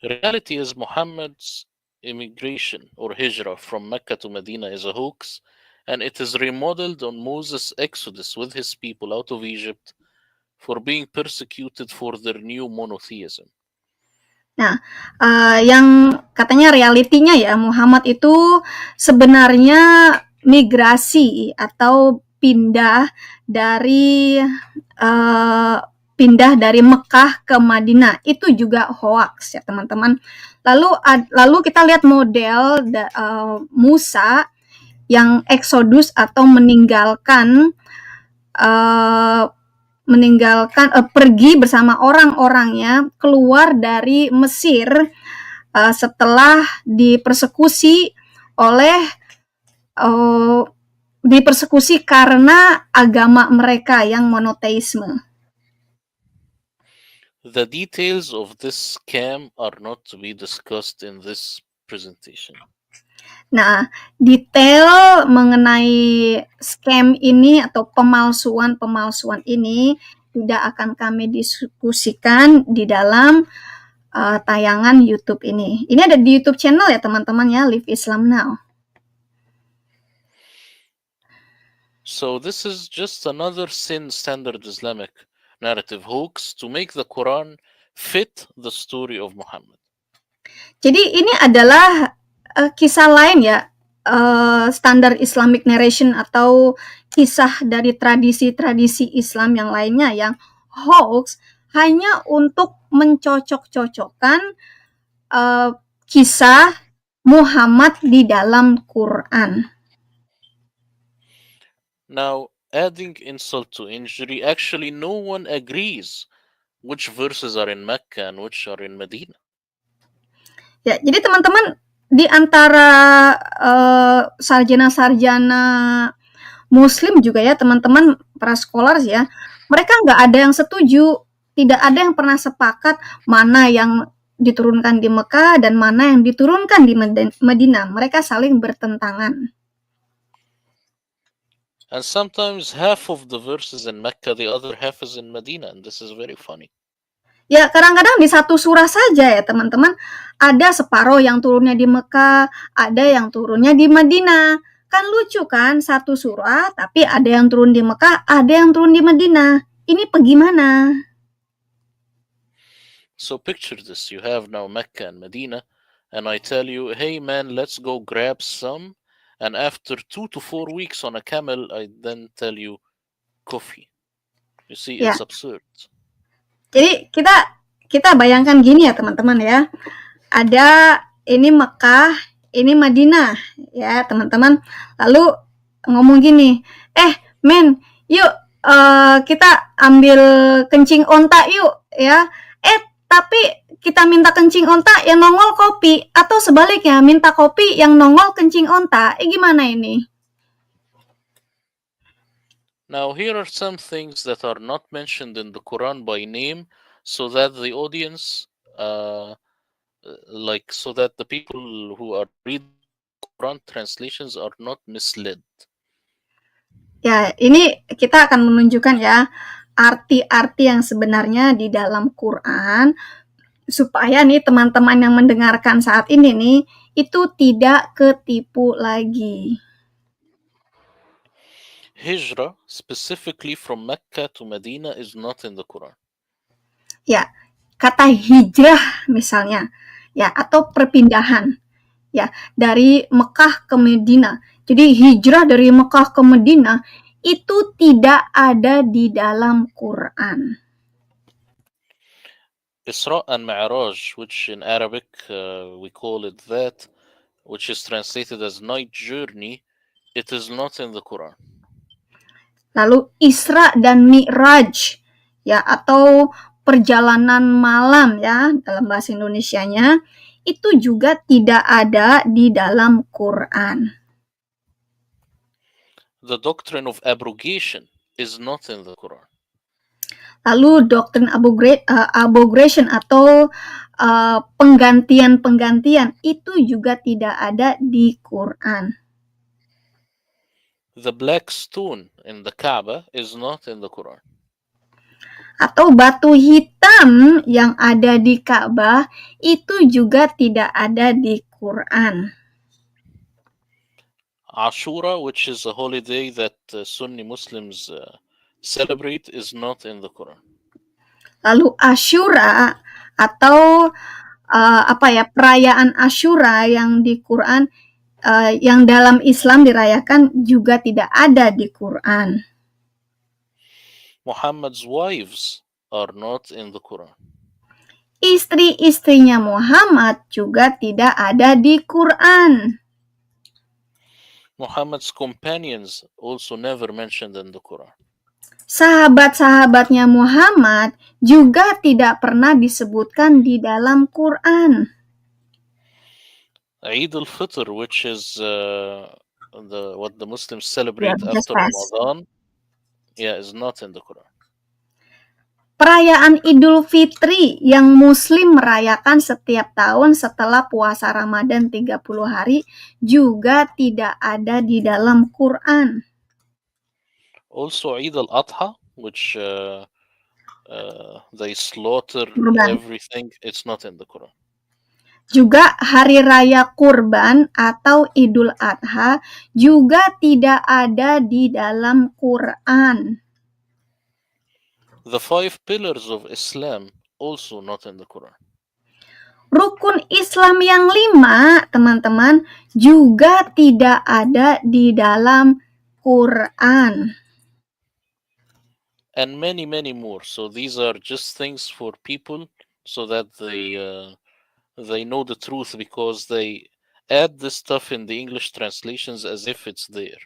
Reality is Muhammad's immigration or hijrah from Mecca to Medina is a hoax, and it is remodeled on Moses' exodus with his people out of Egypt for being persecuted for their new monotheism. Nah, yang katanya realitinya ya, Muhammad itu sebenarnya migrasi atau pindah dari Mekah ke Madinah. Itu juga hoax ya teman-teman. Lalu kita lihat model Musa yang eksodus atau meninggalkan pergi bersama orang-orangnya keluar dari Mesir setelah dipersekusi karena agama mereka yang monoteisme. The details of this scam are not to be discussed in this presentation. Nah, detail mengenai scam ini atau pemalsuan ini tidak akan kami diskusikan di dalam tayangan YouTube ini. Ini ada di YouTube channel ya teman-teman ya, Live Islam Now. So this is just another sin standard Islamic narrative hoax to make the Quran fit the story of Muhammad. Jadi ini adalah kisah lain ya, standar Islamic narration atau kisah dari tradisi-tradisi Islam yang lainnya yang hoax hanya untuk mencocok-cocokkan kisah Muhammad di dalam Quran. Now, adding insult to injury, actually no one agrees which verses are in Mecca and which are in Medina. Ya, jadi teman-teman di antara sarjana-sarjana Muslim juga ya teman-teman, para scholars ya, mereka nggak ada yang setuju, tidak ada yang pernah sepakat mana yang diturunkan di Mekah dan mana yang diturunkan di Madinah. Mereka saling bertentangan. And sometimes half of the verses in Mecca, the other half is in Medina, and this is very funny. Ya, kadang-kadang di satu surah saja ya teman-teman, ada separuh yang turunnya di Mekah, ada yang turunnya di Madinah. Kan lucu kan, satu surah tapi ada yang turun di Mekah, ada yang turun di Madinah. Ini bagaimana? So picture this, you have now Mecca and Medina, and I tell you, hey man, let's go grab some, and after 2 to 4 weeks on a camel, I then tell you, coffee. You see, it's absurd. Jadi kita bayangkan gini ya teman-teman ya, ada ini Mekah, ini Madinah ya teman-teman, lalu ngomong gini, men, yuk kita ambil kencing onta yuk ya, tapi kita minta kencing onta yang nongol kopi, atau sebaliknya minta kopi yang nongol kencing onta, gimana ini? Now here are some things that are not mentioned in the Quran by name, so that the audience, so that the people who are reading Quran translations are not misled. Ya, ini kita akan menunjukkan ya arti-arti yang sebenarnya di dalam Quran supaya nih teman-teman yang mendengarkan saat ini nih, itu tidak ketipu lagi. Hijrah, specifically from Mecca to Medina, is not in the Quran. Ya, kata hijrah misalnya, ya, atau perpindahan, ya, dari Mekah ke Medina. Jadi hijrah dari Mekah ke Medina itu tidak ada di dalam Quran. Isra and Mi'raj, which in Arabic we call it that, which is translated as night journey, it is not in the Quran. Lalu Isra dan Mi'raj, ya, atau perjalanan malam, ya, dalam bahasa Indonesianya, itu juga tidak ada di dalam Quran. The doctrine of abrogation is not in the Quran. Lalu doktrin abrogation atau penggantian-penggantian itu juga tidak ada di Quran. The black stone in the Kaaba is not in the Quran. Atau batu hitam yang ada di Ka'bah itu juga tidak ada di Quran. Ashura, which is a holiday that Sunni Muslims celebrate, is not in the Quran. Lalu Asyura atau perayaan Asyura yang di Quran, yang dalam Islam dirayakan juga tidak ada di Quran. Muhammad's wives are not in the Quran. Istri-istrinya Muhammad juga tidak ada di Quran. Muhammad's companions also never mentioned in the Quran. Sahabat-sahabatnya Muhammad juga tidak pernah disebutkan di dalam Quran. Eid al-Fitr, which is what the Muslims celebrate after Ramadan, is not in the Quran. Perayaan Idul Fitri yang Muslim merayakan setiap tahun setelah puasa Ramadan 30 hari juga tidak ada di dalam Quran. Also Eid al-Adha, which they slaughter everything, it's not in the Quran. Juga Hari Raya Kurban atau Idul Adha juga tidak ada di dalam Quran. The 5 pillars of Islam also not in the Quran. Rukun Islam yang 5, teman-teman, juga tidak ada di dalam Quran. And many more. So these are just things for people so that they know the truth, because they add this stuff in the English translations as if it's there.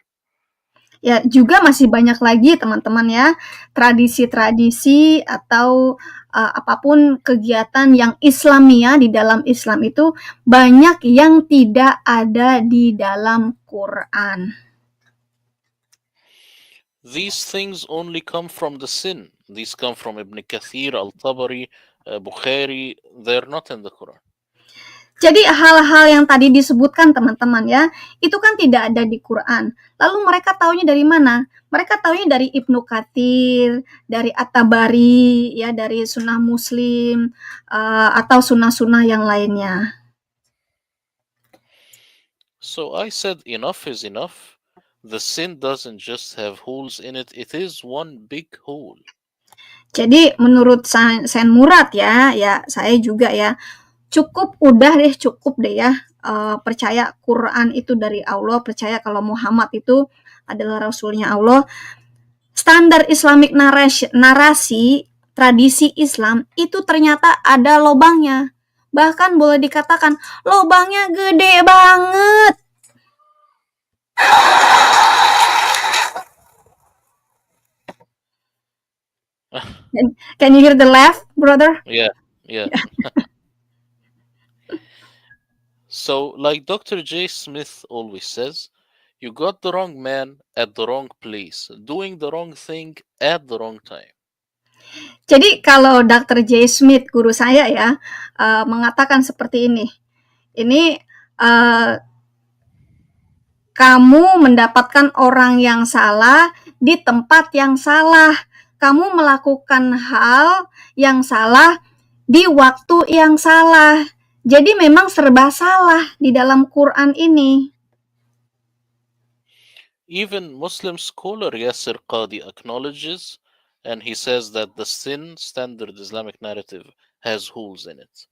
Ya, juga masih banyak lagi teman-teman ya, tradisi-tradisi atau apapun kegiatan yang Islamia di dalam Islam itu banyak yang tidak ada di dalam Quran. These things only come from the sin. These come from Ibn Kathir, Al-Tabari, Bukhari. They're not in the Quran. Jadi hal-hal yang tadi disebutkan teman-teman ya, itu kan tidak ada di Quran. Lalu mereka taunya dari mana? Mereka taunya dari Ibnu Katsir, dari At-Tabari, ya, dari Sunnah Muslim, atau sunnah-sunnah yang lainnya. So I said enough is enough. The sin doesn't just have holes in it, it is one big hole. Jadi menurut Sain Murad ya saya juga ya, cukup deh ya, percaya Quran itu dari Allah, percaya kalau Muhammad itu adalah Rasulnya Allah. Standar Islamic narasi, tradisi Islam itu ternyata ada lobangnya. Bahkan boleh dikatakan lobangnya gede banget. Can you hear the laugh, brother? Yeah. So, like Dr. J. Smith always says, you got the wrong man at the wrong place, doing the wrong thing at the wrong time. Jadi kalau Dr. J. Smith, guru saya ya, mengatakan seperti ini. Ini kamu mendapatkan orang yang salah di tempat yang salah. Kamu melakukan hal yang salah di waktu yang salah. Jadi memang serba salah di dalam Quran ini. Even Muslim scholar Yasser Qadi acknowledges, and he says that the sin standard Islamic narrative has holes in it.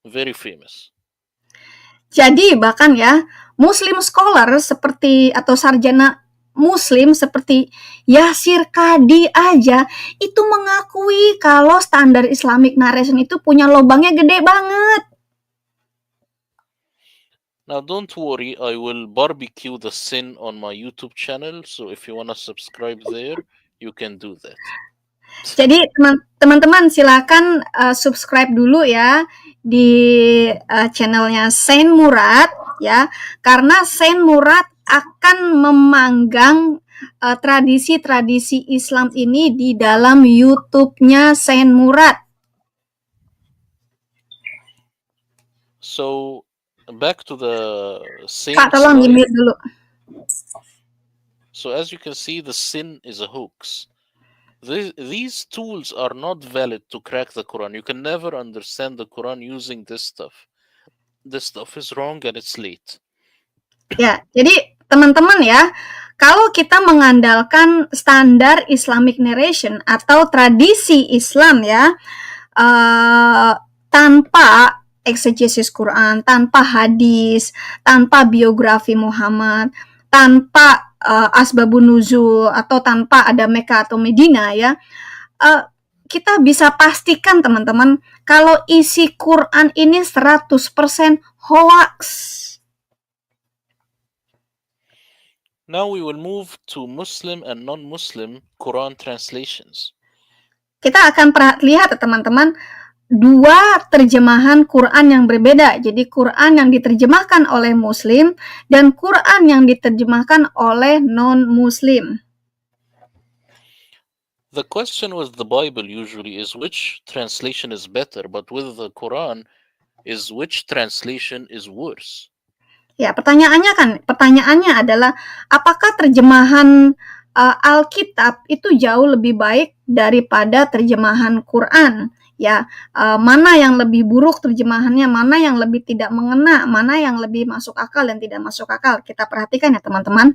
Very famous. Jadi bahkan ya, Muslim scholar seperti atau sarjana Muslim seperti Yasir Qadi aja itu mengakui kalau standar Islamic narration itu punya lubangnya gede banget. Now don't worry, I will barbecue the sin on my YouTube channel, so if you wanna subscribe there, you can do that. Jadi teman-teman silakan subscribe dulu ya di channelnya Saint Murad ya, karena Saint Murad akan memanggang tradisi-tradisi Islam ini di dalam YouTube-nya Saint Murad. So back to the same Kak, tolong slide. di-mute dulu. So as you can see, the sin is a hoax. These tools are not valid to crack the Quran. You can never understand the Quran using this stuff. This stuff is wrong and it's late. Ya, jadi teman-teman ya, kalau kita mengandalkan standar Islamic narration atau tradisi Islam ya, tanpa exegesis Quran, tanpa hadis, tanpa biografi Muhammad, tanpa asbabun nuzul atau tanpa ada Mekah atau Medina ya, kita bisa pastikan teman-teman kalau isi Quran ini 100% hoax. Now we will move to Muslim and non-Muslim Quran translations. Kita akan lihat teman-teman dua terjemahan Quran yang berbeda. Jadi Quran yang diterjemahkan oleh Muslim dan Quran yang diterjemahkan oleh non-Muslim. The question with the Bible usually is which translation is better, but with the Quran is which translation is worse. Ya, pertanyaannya adalah apakah terjemahan Alkitab itu jauh lebih baik daripada terjemahan Quran? Ya, mana yang lebih buruk terjemahannya, mana yang lebih tidak mengena, mana yang lebih masuk akal dan tidak masuk akal. Kita perhatikan ya teman-teman.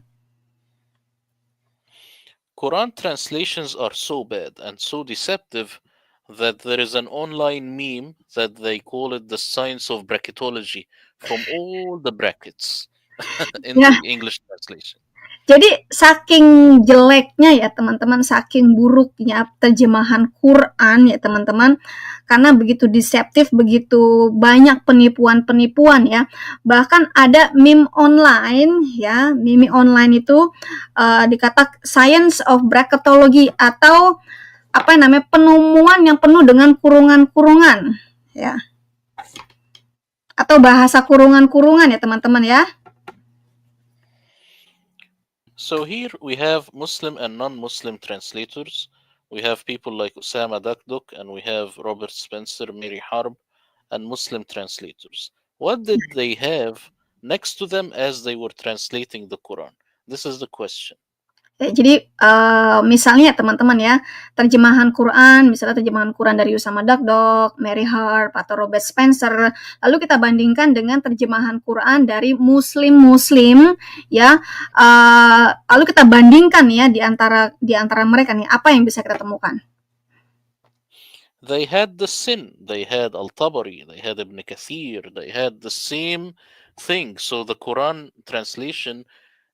Quran translations are so bad and so deceptive that there is an online meme that they call it the science of bracketology from all the brackets in the English translation. Jadi saking jeleknya ya teman-teman, saking buruknya terjemahan Quran ya teman-teman, karena begitu deceptif, begitu banyak penipuan-penipuan ya. Bahkan ada meme online ya, meme online itu dikata science of bracketology atau apa namanya penemuan yang penuh dengan kurungan-kurungan ya. Atau bahasa kurungan-kurungan ya teman-teman ya. So here we have Muslim and non-Muslim translators. We have people like Osama Dakdok and we have Robert Spencer, Mary Harb, and Muslim translators. What did they have next to them as they were translating the Quran? This is the question. Jadi misalnya teman-teman ya, terjemahan Quran, misalnya terjemahan Quran dari Osama Dakdok, Mary Harb, atau Robert Spencer, lalu kita bandingkan dengan terjemahan Quran dari Muslim ya, lalu kita bandingkan ya di antara mereka nih, apa yang bisa kita temukan? They had the sin, they had Al-Tabari, they had Ibn Kathir, they had the same thing. So the Quran translation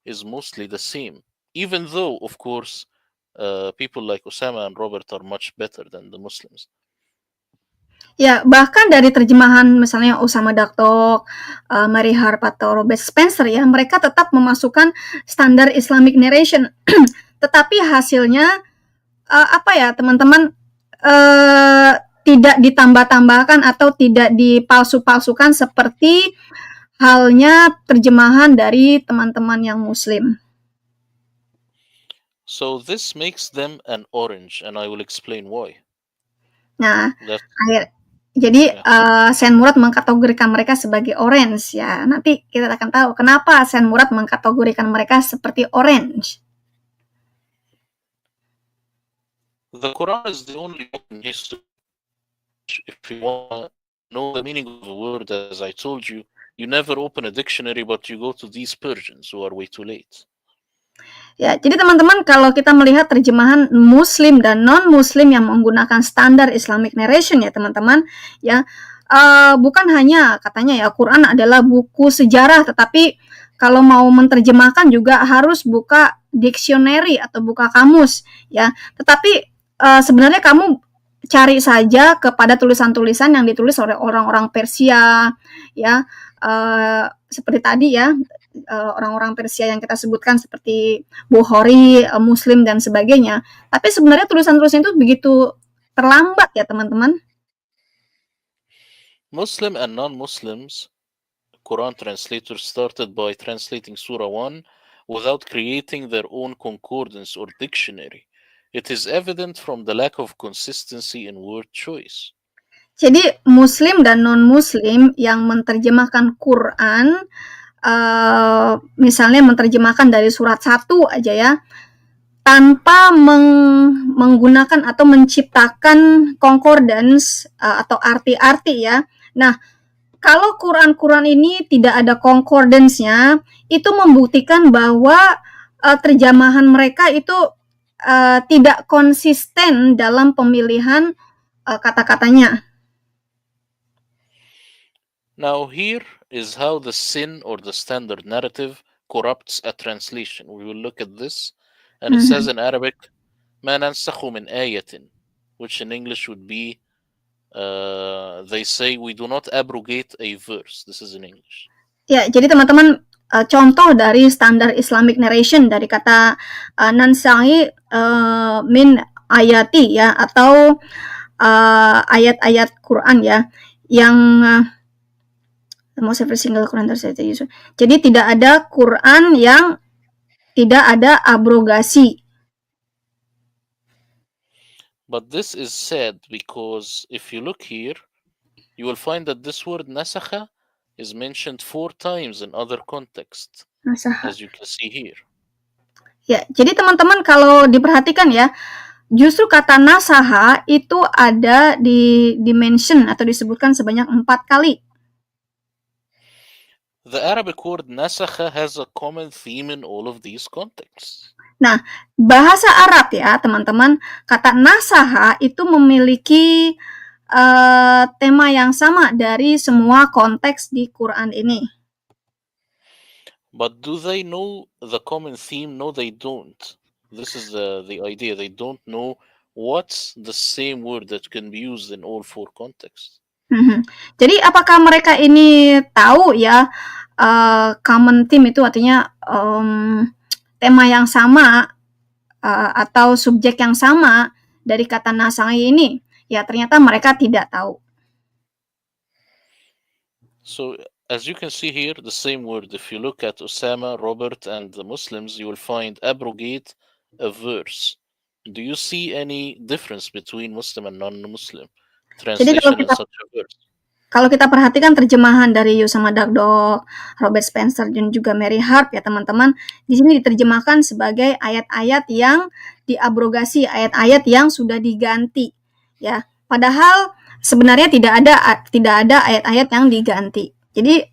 is mostly the same. Even though, of course, people like Osama and Robert are much better than the Muslims. Ya, bahkan dari terjemahan misalnya Osama Dakdok, Mary Harb atau Robert Spencer ya, mereka tetap memasukkan standar Islamic narration. Tetapi hasilnya apa ya teman-teman, tidak ditambah-tambahkan atau tidak dipalsu-palsukan seperti halnya terjemahan dari teman-teman yang Muslim. So this makes them an orange, and I will explain why. Nah, jadi Saint Murad mengkategorikan mereka sebagai orange ya. Nanti kita akan tahu kenapa Saint Murad mengkategorikan mereka seperti orange. The Quran is the only book in history if you want to know the meaning of a word, as I told you, you never open a dictionary, but you go to these Persians who are way too late. Ya, jadi teman-teman kalau kita melihat terjemahan Muslim dan non-Muslim yang menggunakan standar Islamic narration ya teman-teman, ya bukan hanya katanya ya Quran adalah buku sejarah, tetapi kalau mau menerjemahkan juga harus buka dictionary atau buka kamus ya. Tetapi sebenarnya kamu cari saja kepada tulisan-tulisan yang ditulis oleh orang-orang Persia ya, seperti tadi ya. Orang-orang Persia yang kita sebutkan seperti Bukhari, Muslim dan sebagainya. Tapi sebenarnya tulisan-tulisan itu begitu terlambat ya teman-teman. Muslim and non-Muslims Quran translators started by translating Surah 1 without creating their own concordance or dictionary. It is evident from the lack of consistency in word choice. Jadi Muslim dan non-Muslim yang menerjemahkan Quran, misalnya menerjemahkan dari surat 1 aja ya, tanpa menggunakan atau menciptakan concordance atau arti-arti ya. Nah, kalau Quran-Quran ini tidak ada concordance-nya, itu membuktikan bahwa terjemahan mereka itu tidak konsisten dalam pemilihan kata-katanya. Now here is how the sin or the standard narrative corrupts a translation. We will look at this, and it says in Arabic, "ما ننسخ من آية," which in English would be, they say, we do not abrogate a verse. This is in English. Ya, jadi teman-teman contoh dari standar Islamic narration dari kata nansai min ayati ya, atau ayat-ayat Quran ya, yang almost every single Quran translation. Jadi tidak ada Quran yang tidak ada abrogasi. But this is sad because if you look here, you will find that this word nasakha is mentioned 4 times in other contexts, as you can see here. Ya, jadi teman-teman kalau diperhatikan ya, justru kata nasaha itu ada di mention atau disebutkan sebanyak 4 kali. The Arabic word nasakha has a common theme in all of these contexts. Nah, bahasa Arab ya teman-teman, kata nasaha itu memiliki tema yang sama dari semua konteks di Quran ini. But do they know the common theme? No, they don't. This is the idea. They don't know what's the same word that can be used in all 4 contexts. Jadi apakah mereka ini tahu ya common theme itu artinya tema yang sama atau subjek yang sama dari kata nasahi ini? Ya ternyata mereka tidak tahu. So as you can see here, the same word. If you look at Osama, Robert, and the Muslims, you will find abrogate a verse. Do you see any difference between Muslim and non-Muslim translation in such a verse? Kalau kita perhatikan terjemahan dari Usama Dagdok, Robert Spencer, dan juga Mary Harp ya teman-teman, di sini diterjemahkan sebagai ayat-ayat yang diabrogasi, ayat-ayat yang sudah diganti ya. Padahal sebenarnya tidak ada ayat-ayat yang diganti. Jadi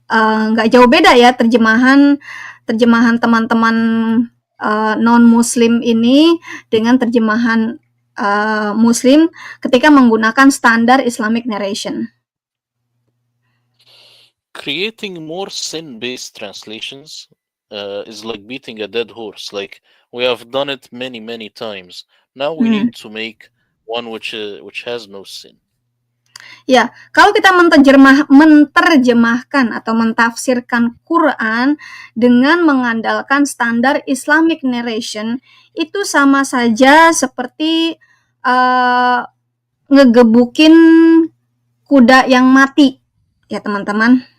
nggak jauh beda ya terjemahan teman-teman non-Muslim ini dengan terjemahan Muslim ketika menggunakan standar Islamic narration. Creating more sin-based translations is like beating a dead horse. Like we have done it many times. Now we need to make one which has no sin. Ya, kalau kita menerjemahkan atau mentafsirkan Quran dengan mengandalkan standar Islamic narration, itu sama saja seperti ngegebukin kuda yang mati, ya teman-teman.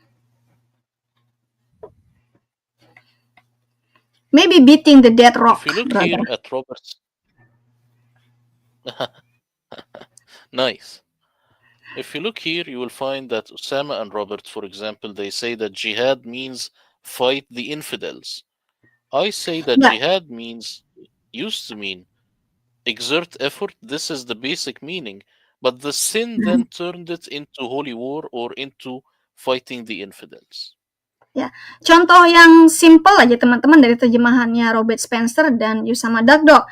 Maybe beating the dead rock. If you look here at Robert's, nice. If you look here, you will find that Osama and Robert, for example, they say that jihad means fight the infidels. I say that jihad used to mean exert effort. This is the basic meaning. But the sin then turned it into holy war or into fighting the infidels. Ya, contoh yang simple aja teman-teman dari terjemahannya Robert Spencer dan Usama Dagdok.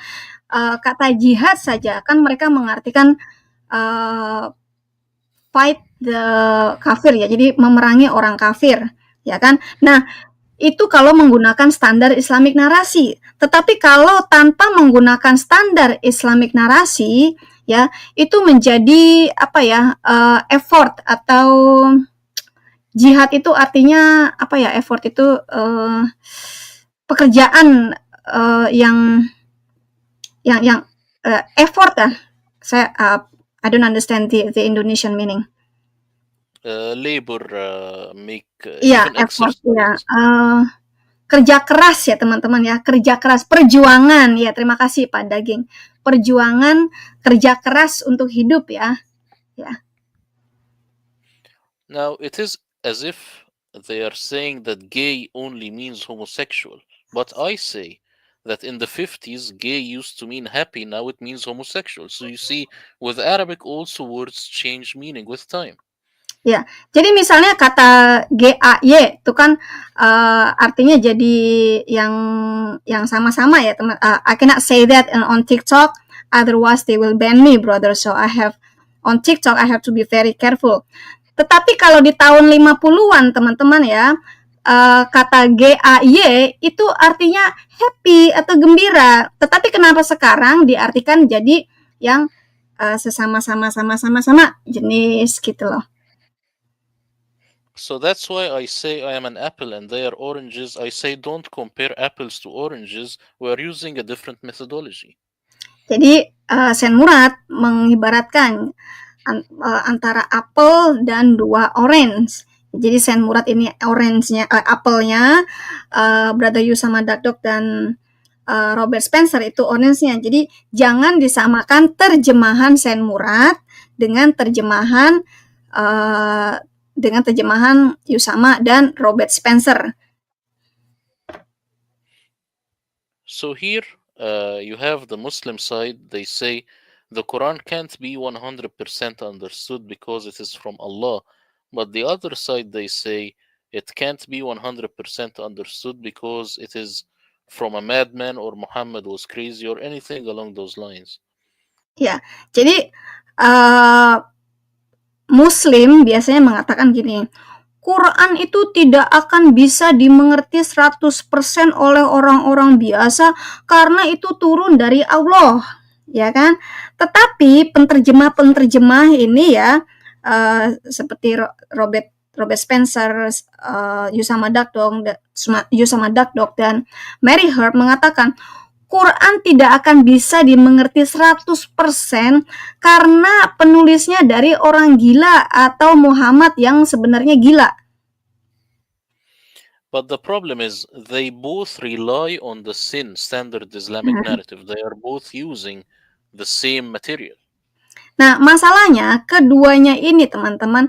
Kata jihad saja kan mereka mengartikan fight the kafir ya, jadi memerangi orang kafir, ya kan? Nah, itu kalau menggunakan standar Islamic narasi. Tetapi kalau tanpa menggunakan standar Islamic narasi, ya, itu menjadi apa ya? Effort atau jihad itu artinya apa ya? Effort itu pekerjaan yang effort ya. Saya I don't understand the Indonesian meaning. Labor, make Iya, even effort ya. exercise. Kerja keras ya teman-teman ya, kerja keras, perjuangan ya. Terima kasih Pak Daging. Perjuangan, kerja keras untuk hidup ya. Ya. Now it is as if they are saying that gay only means homosexual, but I say that in the 50s gay used to mean happy, now it means homosexual. So you see, with Arabic also words change meaning with time. Ya, jadi misalnya kata GAY itu kan artinya jadi yang sama-sama ya teman. I cannot say that on TikTok, otherwise they will ban me, brother. So on TikTok I have to be very careful. Tetapi kalau di tahun 50-an teman-teman ya, kata GAY itu artinya happy atau gembira. Tetapi kenapa sekarang diartikan jadi yang sesama-sama jenis gitu loh. So that's why I say I am an apple and they are oranges. I say don't compare apples to oranges. We are using a different methodology. Jadi Sen Murad mengibaratkan antara apel dan dua orange. Jadi Sen Murad ini orange-nya, apelnya, Brother Usama Dagdok dan Robert Spencer itu orange-nya. Jadi jangan disamakan terjemahan Sen Murad dengan terjemahan Usama dan Robert Spencer. So here you have the Muslim side. They say the Quran can't be 100% understood because it is from Allah. But the other side, they say it can't be 100% understood because it is from a madman or Muhammad was crazy or anything along those lines. Ya, jadi Muslim biasanya mengatakan gini, Quran itu tidak akan bisa dimengerti 100% oleh orang-orang biasa karena itu turun dari Allah, ya kan? Tetapi penterjemah ini ya, seperti Robert Spencer, Usama Dagdok dan Mary Herb mengatakan Quran tidak akan bisa dimengerti 100% karena penulisnya dari orang gila atau Muhammad yang sebenarnya gila. But the problem is they both rely on the sin standard Islamic narrative. They are both using the same material. Nah, masalahnya keduanya ini teman-teman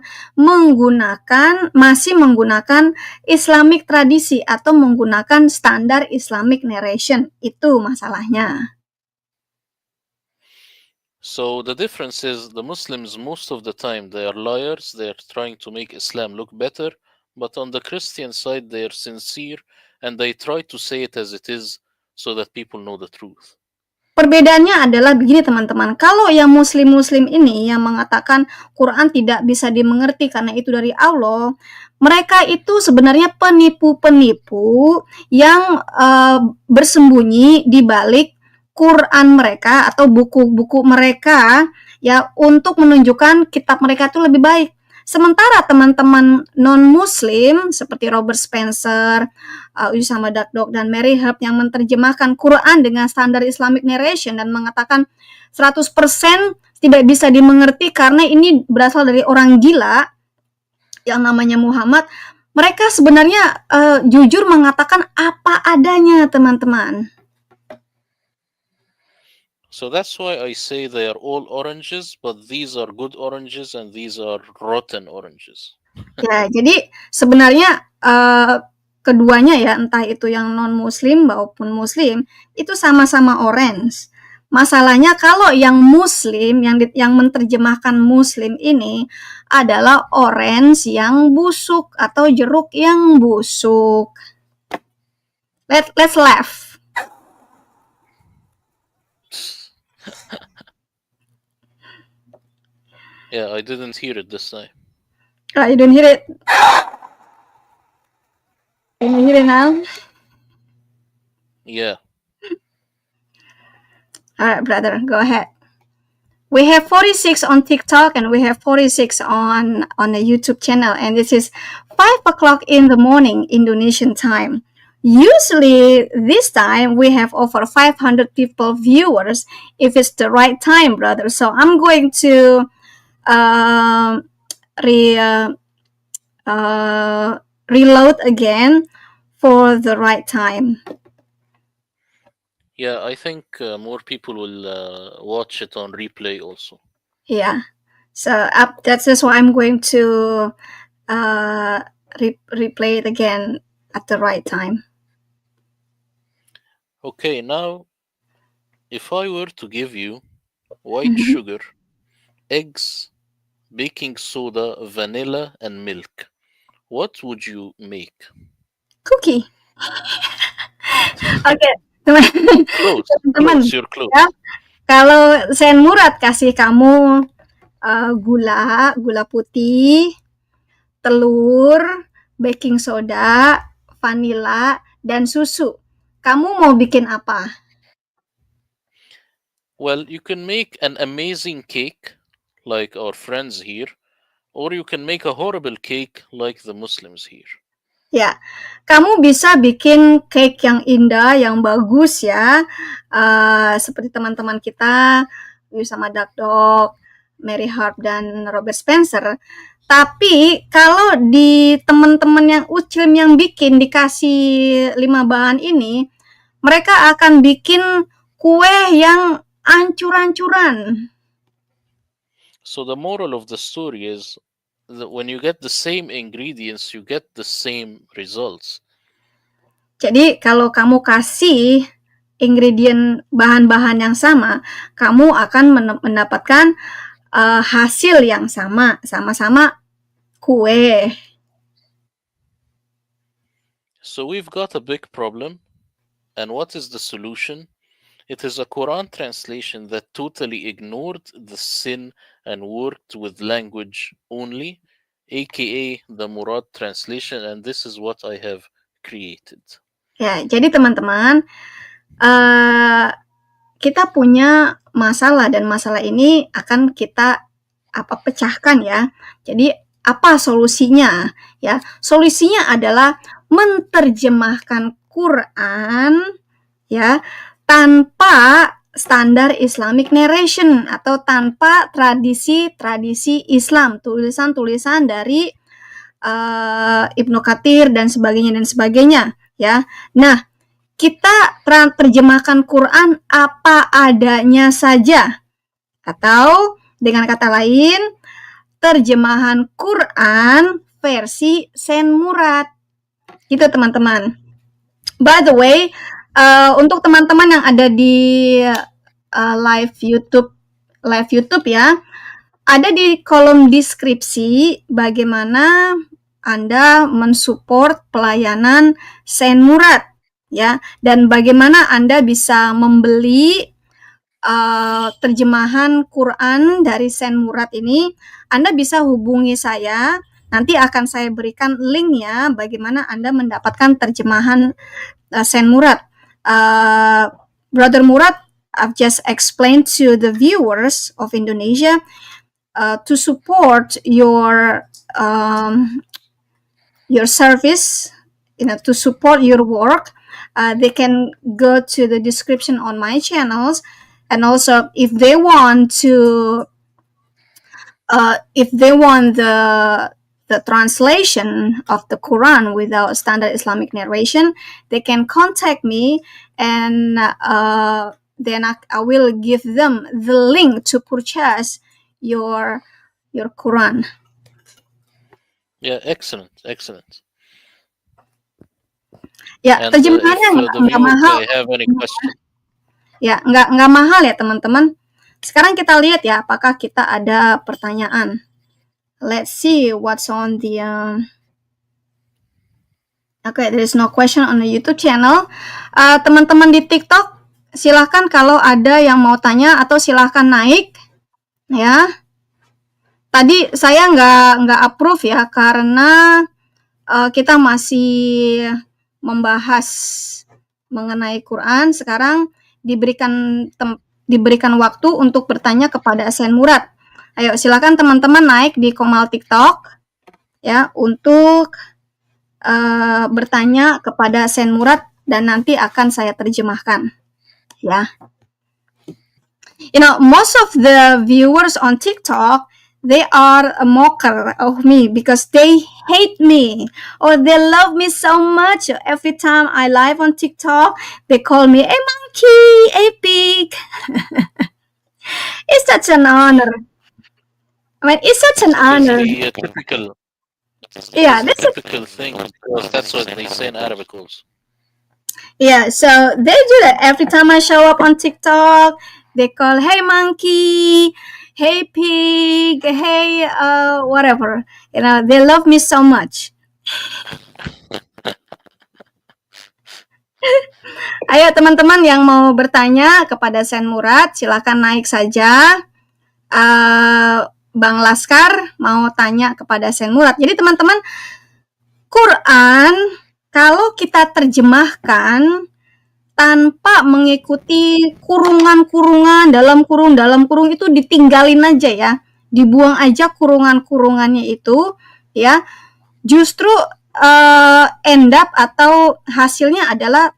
masih menggunakan Islamic tradisi atau menggunakan standar Islamic narration. Itu masalahnya. So the difference is the Muslims most of the time they are liars, they are trying to make Islam look better, but on the Christian side they are sincere and they try to say it as it is so that people know the truth. Perbedaannya adalah begini teman-teman, kalau yang muslim-muslim ini yang mengatakan Quran tidak bisa dimengerti karena itu dari Allah, mereka itu sebenarnya penipu-penipu yang bersembunyi di balik Quran mereka atau buku-buku mereka ya untuk menunjukkan kitab mereka itu lebih baik. Sementara teman-teman non-muslim seperti Robert Spencer, Usama Dagdok dan Mary Herb yang menerjemahkan Quran dengan standar Islamic narration dan mengatakan 100% tidak bisa dimengerti karena ini berasal dari orang gila yang namanya Muhammad. Mereka sebenarnya jujur mengatakan apa adanya, teman-teman. So that's why I say they are all oranges, but these are good oranges and these are rotten oranges. Ya, jadi sebenarnya keduanya ya, entah itu yang non-muslim maupun muslim, itu sama-sama orange. Masalahnya kalau yang Muslim, yang menerjemahkan Muslim ini adalah orange yang busuk atau jeruk yang busuk. Let's laugh. Yeah, I didn't hear it this time. You don't hear it? Can you hear it now? Yeah. All right, brother, go ahead. We have 46 on TikTok and we have 46 on the YouTube channel, and this is 5 o'clock in the morning Indonesian time. Usually this time we have over 500 people viewers if it's the right time, brother. So I'm going to reload again for the right time. Yeah, I think more people will watch it on replay also. Yeah. So that's just why I'm going to replay it again at the right time. Okay, now if I were to give you white sugar, eggs, baking soda, vanilla, and milk, what would you make? Cookie. Oke, teman-teman. Close, you're close. Ya, kalau Sen Murad kasih kamu gula putih, telur, baking soda, vanila, dan susu. Kamu mau bikin apa? Well, you can make an amazing cake like our friends here, or you can make a horrible cake like the Muslims here. Ya, kamu bisa bikin cake yang indah, yang bagus ya, seperti teman-teman kita, sama Dakdok, Mary Harp, dan Robert Spencer. Tapi kalau di teman-teman yang Ucilm yang bikin dikasih 5 bahan ini, mereka akan bikin kue yang ancur-ancuran. So the moral of the story is that when you get the same ingredients, you get the same results. Jadi kalau kamu kasih ingredient bahan-bahan yang sama, kamu akan mendapatkan hasil yang sama-sama kue. So we've got a big problem, and what is the solution? It is a Quran translation that totally ignored the sin and worked with language only, aka the Murad translation, and this is what I have created. Ya, jadi teman-teman, kita punya masalah, dan masalah ini akan kita pecahkan ya. Jadi apa solusinya? Ya, solusinya adalah menerjemahkan Quran ya tanpa standar Islamic narration atau tanpa tradisi Islam, tulisan-tulisan dari Ibnu Katsir dan sebagainya ya. Nah, kita terjemahkan Quran apa adanya saja, atau dengan kata lain, terjemahan Quran versi Sen Murad. Gitu teman-teman. By the way, untuk teman-teman yang ada di live YouTube ya, ada di kolom deskripsi bagaimana Anda mensupport pelayanan Sen Murad ya, dan bagaimana Anda bisa membeli terjemahan Quran dari Sen Murad ini. Anda bisa hubungi saya, nanti akan saya berikan linknya bagaimana Anda mendapatkan terjemahan Sen Murad. Brother Murad, I've just explained to the viewers of Indonesia to support your service, to support your work. They can go to the description on my channels, and also if they want the translation of the Quran without standard Islamic narration, they can contact me, and then I will give them the link to purchase your Quran. Yeah, excellent. Ya, terjemahannya nggak mahal. Have any question? Ya, nggak mahal ya teman-teman. Sekarang kita lihat ya, apakah kita ada pertanyaan. Let's see what's on the Okay, there is no question on the YouTube channel. Teman-teman di TikTok, silahkan kalau ada yang mau tanya atau silahkan naik, ya. Tadi saya nggak approve ya karena kita masih membahas mengenai Quran. Sekarang diberikan waktu untuk bertanya kepada Sen Murad. Ayo silakan teman-teman naik di Komal TikTok ya untuk bertanya kepada Sen Murad dan nanti akan saya terjemahkan ya. You know, most of the viewers on TikTok, they are a mocker of me because they hate me or they love me so much. Every time I live on TikTok, they call me a monkey, a pig. It's such an honor. I mean, it's such an honor. Basically, typical. Yeah, It's a typical thing because that's what they say in Arabic also. Yeah, so they do that every time I show up on TikTok. They call, hey monkey, hey pig, hey whatever. You know, they love me so much. Ayo teman-teman yang mau bertanya kepada Sen Murad, silakan naik saja. Bang Laskar mau tanya kepada Sen Murad. Jadi teman-teman, Quran kalau kita terjemahkan tanpa mengikuti kurungan-kurungan, dalam kurung itu ditinggalin aja ya. Dibuang aja kurungan-kurungannya itu ya. Justru end up atau hasilnya adalah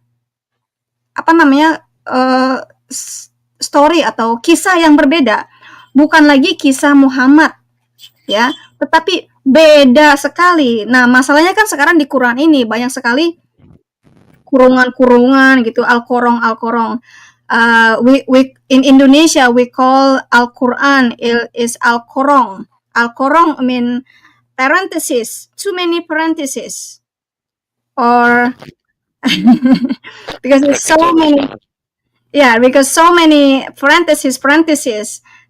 story atau kisah yang berbeda. Bukan lagi kisah Muhammad ya, tetapi beda sekali. Nah, masalahnya kan sekarang di Quran ini banyak sekali kurungan-kurungan gitu, al-korong. We in Indonesia we call Al-Quran is al-korong. Al-korong mean parenthesis, too many parentheses, or because there's so many. Yeah, because so many parentheses,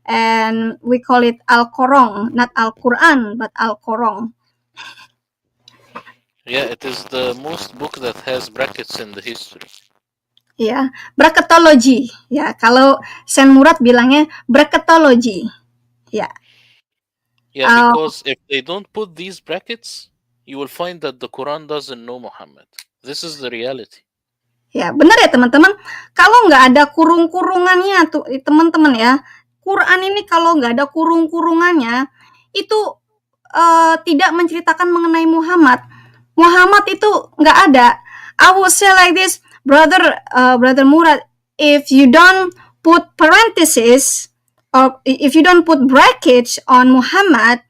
and we call it Al-Korong, not Al-Quran, but Al-Korong. Yeah, it is the most book that has brackets in the history. Ya, bracketology. Ya, kalau Sen Murad bilangnya bracketology. Ya. Yeah, because if they don't put these brackets, you will find that the Quran doesn't know Muhammad. This is the reality. Ya, benar ya teman-teman. Kalau nggak ada kurung-kurungannya tuh teman-teman ya, Quran ini kalau nggak ada kurung-kurungannya, itu tidak menceritakan mengenai Muhammad. Muhammad itu nggak ada. I would say like this, brother Murad, if you don't put parentheses or if you don't put brackets on Muhammad,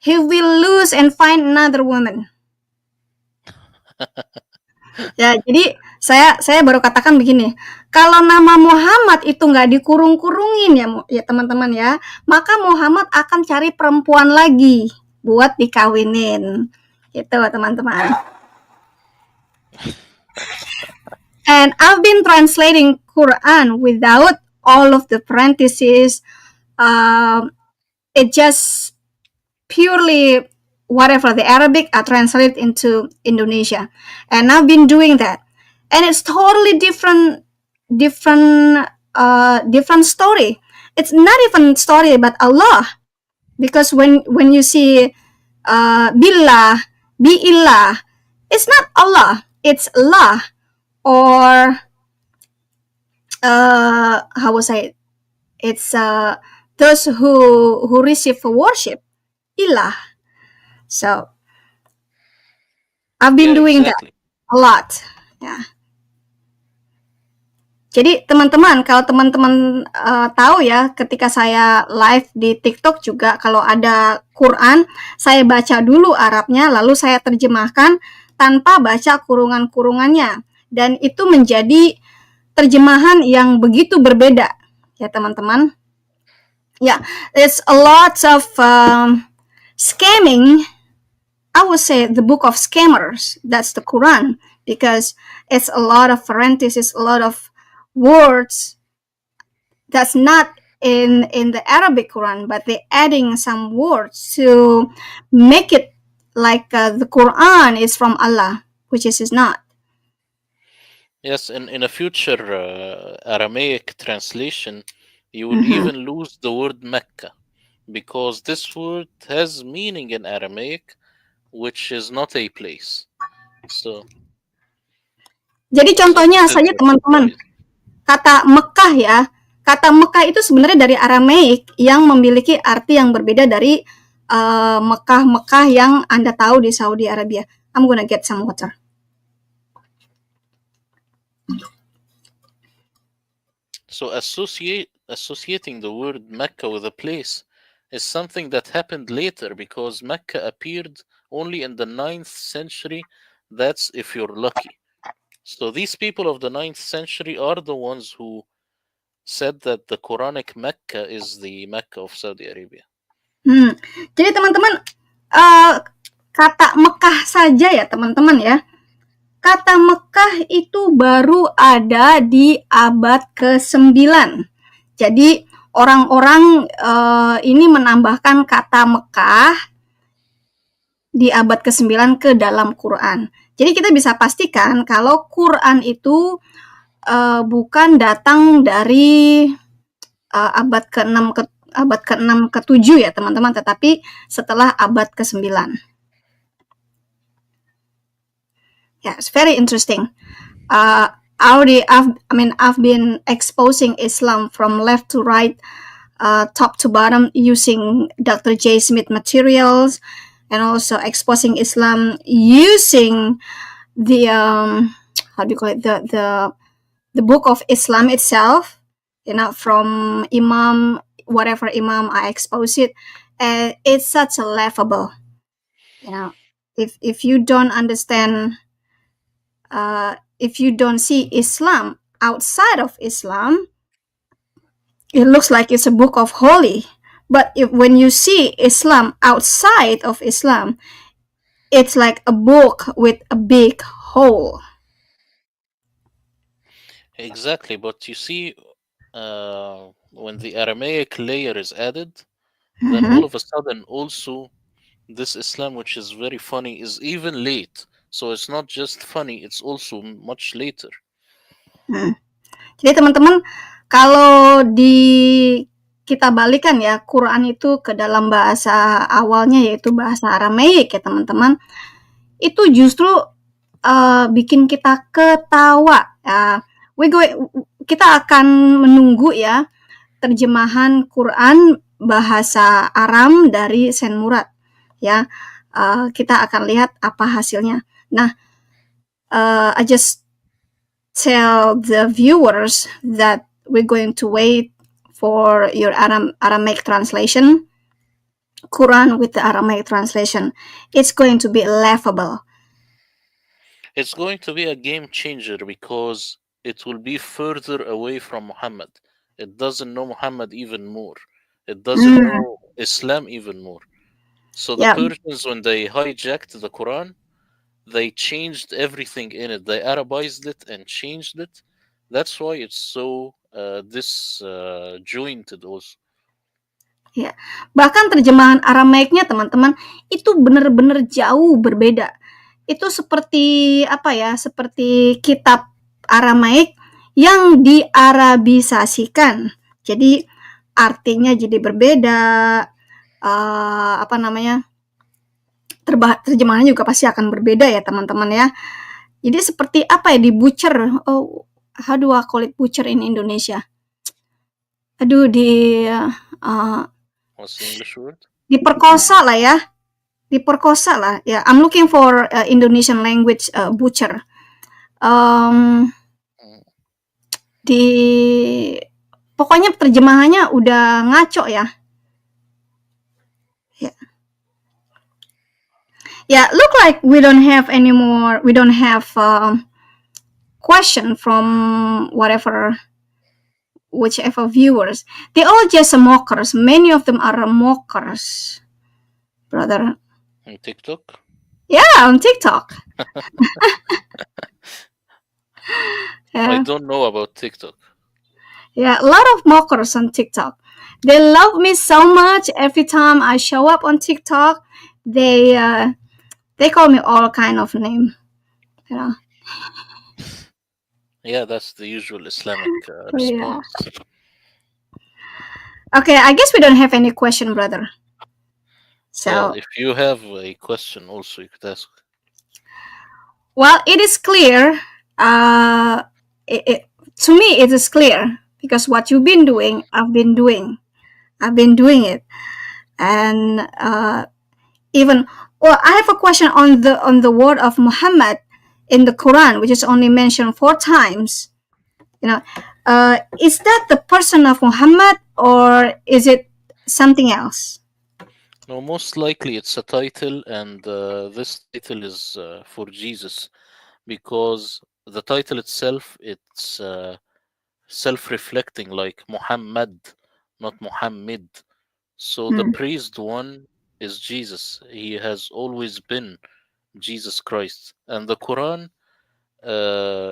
he will lose and find another woman. Ya, jadi saya baru katakan begini, kalau nama Muhammad itu nggak dikurung-kurungin ya teman-teman ya, maka Muhammad akan cari perempuan lagi buat dikawinin, gitu teman-teman. And I've been translating Quran without all of the parentheses. It just purely whatever the Arabic I translate into Indonesia, and I've been doing that, and it's totally different story. It's not even story about Allah, because when you see billah, biillah, it's not Allah, it's Allah, or how was I? It's those who receive worship, ilah. So I've been doing that a lot. Ya. Jadi teman-teman, kalau teman-teman tahu ya, ketika saya live di TikTok juga kalau ada Quran, saya baca dulu Arabnya, lalu saya terjemahkan tanpa baca kurungan-kurungannya, dan itu menjadi terjemahan yang begitu berbeda, ya teman-teman. Ya, it's a lot of scamming. I would say the book of scammers, that's the Quran, because it's a lot of parentheses, a lot of words that's not in the Arabic Quran, but they're adding some words to make it like the Quran is from Allah, which is not. Yes, in a future Aramaic translation, you will Mhm. even lose the word Mecca because this word has meaning in Aramaic, which is not a place. So, Jadi so contohnya this is saja a teman-teman, surprise. kata Mekah ya. Kata Mekah itu sebenarnya dari Aramaik yang memiliki arti yang berbeda dari Mekah-Mekah yang Anda tahu di Saudi Arabia. I'm gonna get some water. So associating the word Mecca with a place is something that happened later because Mecca appeared only in the 9th century. That's if you're lucky. So these people of the 9th century are the ones who said that the Quranic Mecca is the Mecca of Saudi Arabia. Jadi teman-teman, kata Mekah saja ya teman-teman ya. Kata Mekah itu baru ada di abad ke-9. Jadi orang-orang ini menambahkan kata Mekah di abad ke-9 ke dalam Quran. Jadi kita bisa pastikan kalau Quran itu bukan datang dari abad ke-6 abad ke-6 ke-7 ya teman-teman, tetapi setelah abad ke-9. Yeah, it's very interesting. I've been exposing Islam from left to right, top to bottom, using Dr. J. Smith materials, and also exposing Islam using the how do you call it, the book of Islam itself, from Imam, whatever Imam I expose it, and it's such a laughable. If you don't understand, if you don't see Islam outside of Islam, it looks like it's a book of holy. But when you see Islam outside of Islam, it's like a book with a big hole. Exactly, but you see, when the Aramaic layer is added, then all of a sudden also this Islam, which is very funny, is even late. So it's not just funny, it's also much later. Jadi teman-teman, kalau kita balikan ya Quran itu ke dalam bahasa awalnya, yaitu bahasa Aramaik ya teman-teman, itu justru bikin kita ketawa. Kita akan menunggu ya terjemahan Quran bahasa Aram dari Sen Murad ya. Kita akan lihat apa hasilnya. Nah, I just tell the viewers that we're going to wait for your Aramaic translation, Quran with the Aramaic translation. It's going to be laughable. It's going to be a game changer because it will be further away from Muhammad. It doesn't know Muhammad even more. It doesn't know Islam even more. So the Persians, when they hijacked the Quran, they changed everything in it. They Arabized it and changed it. That's why it's so disjointed also. Ya, bahkan terjemahan Aramaiknya teman-teman itu benar-benar jauh berbeda. Itu seperti apa ya? Seperti kitab Aramaik yang diarabisasikan. Jadi artinya jadi berbeda. Terjemahannya juga pasti akan berbeda ya teman-teman ya. Jadi seperti apa ya, di butcher. Oh, how do I call it butcher in Indonesia? Aduh, What's the English word? diperkosa lah ya. Diperkosa lah ya. I'm looking for Indonesian language butcher. Pokoknya terjemahannya udah ngaco ya. Yeah, look like we don't have question from whichever viewers. They all just mockers. Many of them are mockers, brother. On TikTok? Yeah, on TikTok. I don't know about TikTok. Yeah, a lot of mockers on TikTok. They love me so much. Every time I show up on TikTok, they call me all kind of name. You know. Yeah, that's the usual Islamic Yeah. response. Okay, I guess we don't have any question, brother. Well, So, if you have a question, also you could ask. well, it is clear. Uh, to me, it is clear because what you've been doing, I've been doing. I've been doing it, and even well, I have a question on the word of Muhammad in the Quran, which is only mentioned 4 times. You know, is that the person of Muhammad or is it something else? No, most likely it's a title, and this title is for Jesus because the title itself it's self-reflecting, like Muhammad, not Muhammad. So the Hmm. praised one is Jesus. He has always been Jesus Christ, and the Quran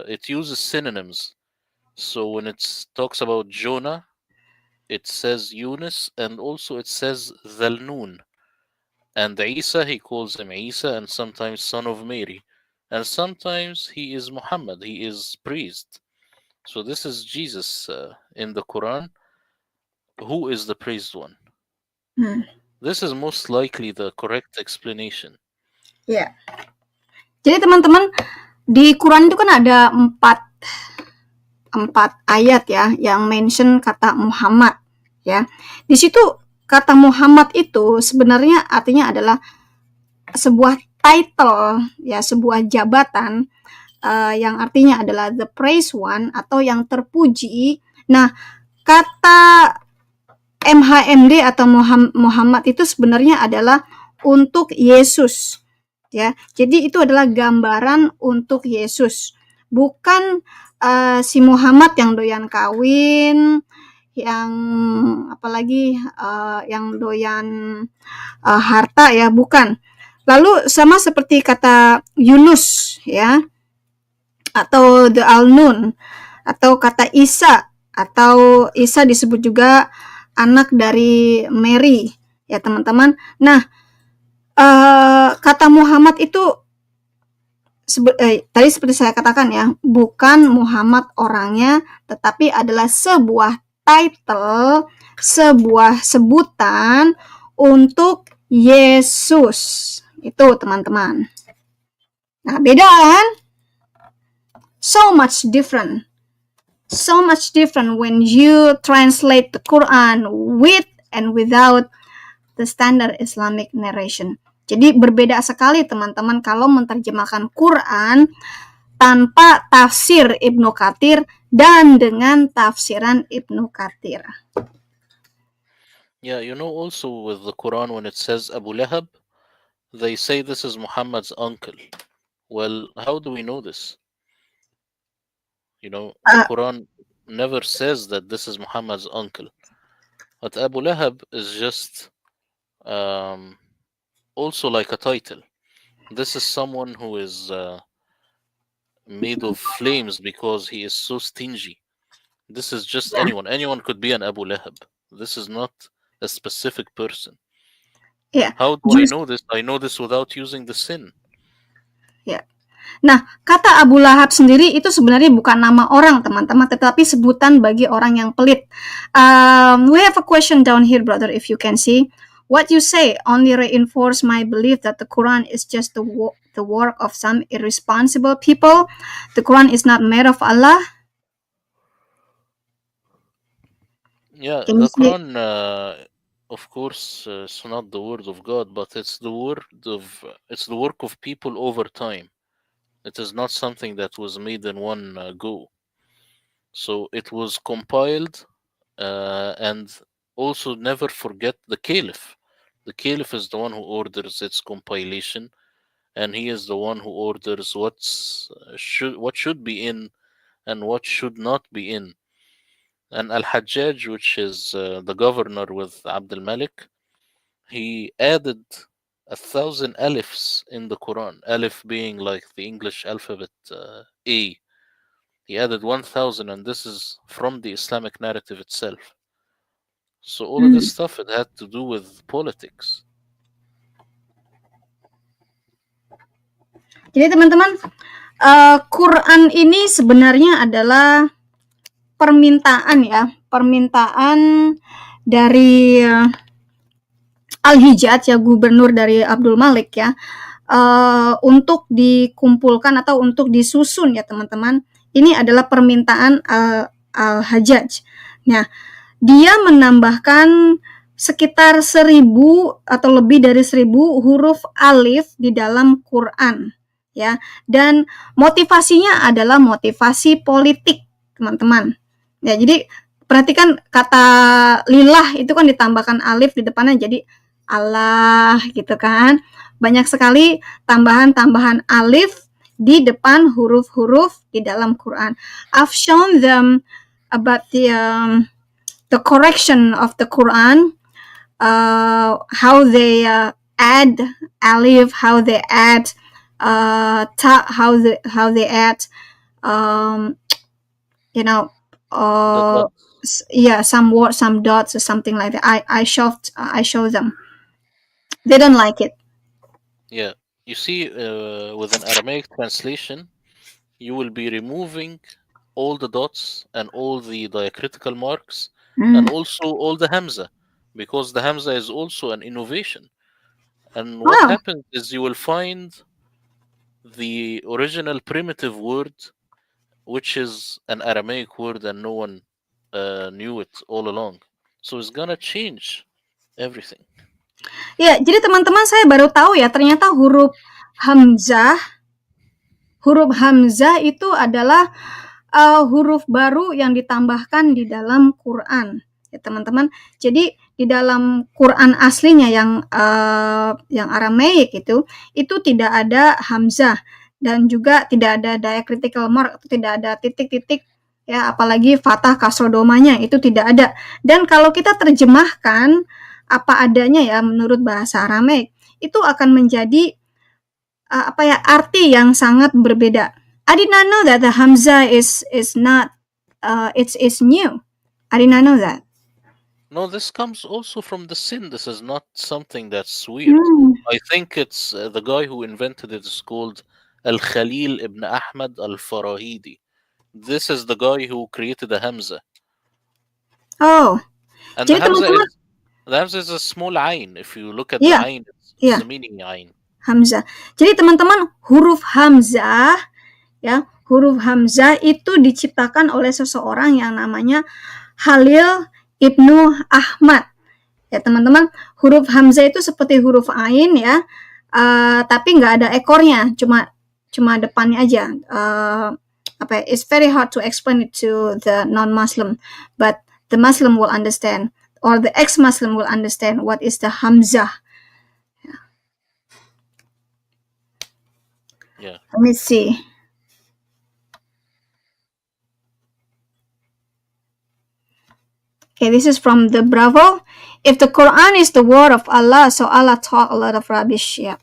it uses synonyms. So when it talks about Jonah, it says Yunus, and also it says Dhalnun. And Isa, he calls him Isa, and sometimes son of Mary, and sometimes he is Muhammad. He is praised. So this is Jesus in the Quran, who is the praised one. Hmm. This is most likely the correct explanation. Ya. Jadi teman-teman di Quran itu kan ada empat ayat ya yang mention kata Muhammad ya. Di situ kata Muhammad itu sebenarnya artinya adalah sebuah title ya, sebuah jabatan yang artinya adalah the praised one atau yang terpuji. Nah, kata MHMD atau Muhammad itu sebenarnya adalah untuk Yesus ya. Jadi itu adalah gambaran untuk Yesus, bukan si Muhammad yang doyan kawin, yang apalagi yang doyan harta ya, bukan. Lalu sama seperti kata Yunus ya, atau the Al-Nun, atau kata Isa, atau Isa disebut juga anak dari Mary ya teman-teman. Nah, kata Muhammad itu tadi seperti saya katakan ya, bukan Muhammad orangnya, tetapi adalah sebuah title, sebuah sebutan untuk Yesus. Itu teman-teman. Nah, beda kan? So much different. So much different when you translate the Quran with and without the standard Islamic narration. Jadi berbeda sekali teman-teman kalau menerjemahkan Quran tanpa tafsir Ibnu Katsir dan dengan tafsiran Ibnu Katsir. Yeah, you know, also with the Quran, when it says Abu Lahab, they say this is Muhammad's uncle. Well, how do we know this? You know, the Uh, Quran never says that this is Muhammad's uncle. But Abu Lahab is just um, also like a title. This is someone who is made of flames because he is so stingy. This is just yeah, anyone. Anyone could be an Abu Lahab. This is not a specific person. yeah. How do I Just, know this? I know this without using the sin. yeah. Nah, kata Abu Lahab sendiri itu sebenarnya bukan nama orang, teman-teman, tetapi sebutan bagi orang yang pelit. We have a question down here, brother, if you can see. What you say only reinforce my belief that the Quran is just the work of some irresponsible people. The Quran is not made of Allah. Yeah, Can you the see? Quran, of course, it's not the word of God, but it's the work of people over time. It is not something that was made in one go. So it was compiled, and also never forget the Caliph. The Caliph is the one who orders its compilation, and he is the one who orders what should be in and what should not be in. And Al Hajjaj, which is the governor with Abdul Malik, he added 1,000 alifs in the Quran. Alif being like the English alphabet A. He added 1,000, and this is from the Islamic narrative itself. So all of this stuff, it had to do with politics. Jadi teman-teman, Quran ini sebenarnya adalah permintaan dari Al-Hijaz ya, gubernur dari Abdul Malik ya, untuk dikumpulkan atau untuk disusun ya teman-teman. Ini adalah permintaan Al-Hajjaj. Nah, dia menambahkan sekitar 1.000 atau lebih dari 1.000 huruf alif di dalam Quran ya, dan motivasinya adalah motivasi politik teman-teman ya. Jadi perhatikan kata lillah itu kan ditambahkan alif di depannya jadi Allah gitu kan, banyak sekali tambahan-tambahan alif di depan huruf-huruf di dalam Quran. I've shown them about the correction of the Quran, how they add alif, how they add ta, how they add some words, some dots or something like that. I show them. They don't like it. Yeah, you see, with an Aramaic translation, you will be removing all the dots and all the diacritical marks and also all the hamza, because the hamza is also an innovation. And what happens is you will find the original primitive word, which is an Aramaic word, and no one knew it all along. So it's gonna change everything. Ya, jadi teman-teman saya baru tahu ya, ternyata huruf hamzah itu adalah huruf baru yang ditambahkan di dalam Quran ya teman-teman. Jadi di dalam Quran aslinya yang Aramaik itu tidak ada hamzah dan juga tidak ada diacritical mark, tidak ada titik-titik ya, apalagi fathah kasroh domanya itu tidak ada. Dan kalau kita terjemahkan apa adanya ya menurut bahasa Aramaik, itu akan menjadi arti yang sangat berbeda. I did not know that the hamzah is not it's new. I did not know that. No, this comes also from the sin. This is not something that's weird. I think it's the guy who invented it is called Al-Khalil ibn Ahmad al-Farahidi. This is the guy who created the hamza. Oh. And the hamza is a small ayn. If you look at the ayn, it's the meaning ayn. Hamzah. Jadi teman-teman, huruf hamzah itu diciptakan oleh seseorang yang namanya Khalil ibnu Ahmad. Ya teman-teman, huruf hamzah itu seperti huruf ain ya, tapi nggak ada ekornya, cuma depannya aja. It's very hard to explain it to the non-Muslim, but the Muslim will understand, or the ex-Muslim will understand what is the hamzah. Yeah. Let me see. Okay, this is from the Bravo. If the Quran is the word of Allah, so Allah taught a lot of rubbish. Yeah.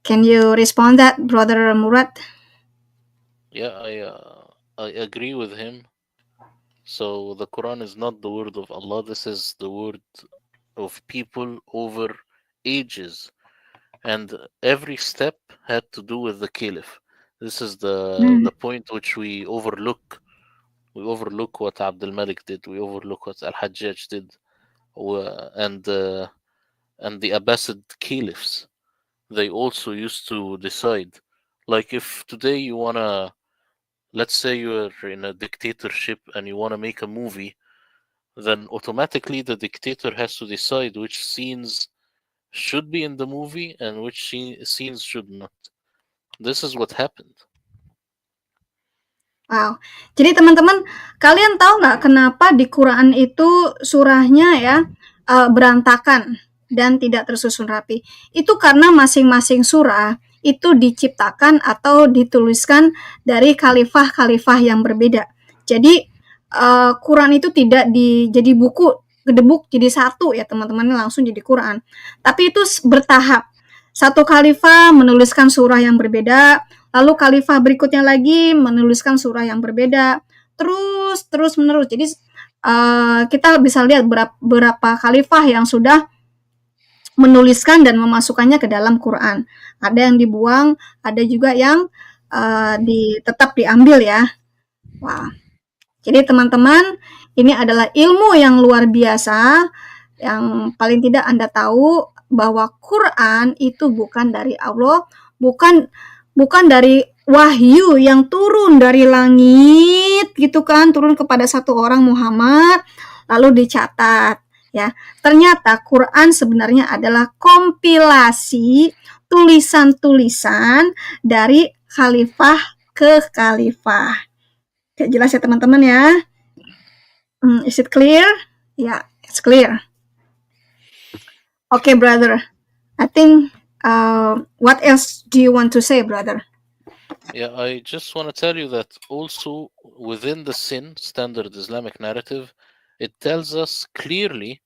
Can you respond that, Brother Murad? Yeah, I agree with him. So the Quran is not the word of Allah. This is the word of people over ages, and every step had to do with the caliph. This is the point which we overlook. We overlook what Abdul Malik did. We overlook what Al-Hajjaj did, and the Abbasid caliphs. They also used to decide. Like if today you wanna, let's say you're in a dictatorship and you wanna make a movie, then automatically the dictator has to decide which scenes should be in the movie and which scenes should not. This is what happened. Wow. Jadi teman-teman, kalian tahu nggak kenapa di Quran itu surahnya ya berantakan dan tidak tersusun rapi? Itu karena masing-masing surah itu diciptakan atau dituliskan dari khalifah-khalifah yang berbeda. Jadi Quran itu tidak jadi buku gedebuk jadi satu ya teman-teman, langsung jadi Quran. Tapi itu bertahap. satu khalifah menuliskan surah yang berbeda, lalu khalifah berikutnya lagi menuliskan surah yang berbeda, terus menerus. Jadi kita bisa lihat berapa khalifah yang sudah menuliskan dan memasukkannya ke dalam Quran. Ada yang dibuang, ada juga yang tetap diambil ya. Wah. Jadi teman-teman, ini adalah ilmu yang luar biasa, yang paling tidak Anda tahu bahwa Quran itu bukan dari Allah, bukan dari wahyu yang turun dari langit gitu kan, turun kepada satu orang Muhammad lalu dicatat ya. Ternyata Quran sebenarnya adalah kompilasi tulisan-tulisan dari khalifah ke khalifah. Jelas ya teman-teman ya? Is it clear? Yeah, it's clear. Okay, brother. I think, what else do you want to say, brother? Yeah, I just want to tell you that also within the sin standard Islamic narrative, it tells us clearly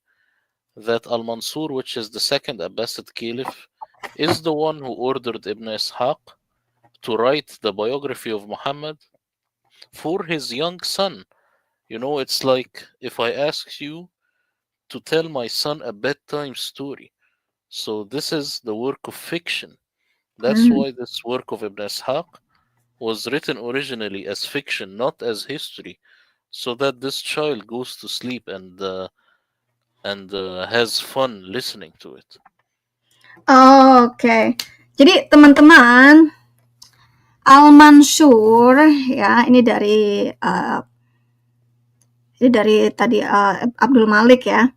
that Al-Mansur, which is the second Abbasid Caliph, is the one who ordered Ibn Ishaq to write the biography of Muhammad for his young son. You know, it's like if I asked you to tell my son a bedtime story. So this is the work of fiction. That's why this work of Ibn Ishaq was written originally as fiction, not as history, so that this child goes to sleep and has fun listening to it. Oke. Jadi teman-teman, Al-Mansur ya, ini dari tadi Abdul Malik ya.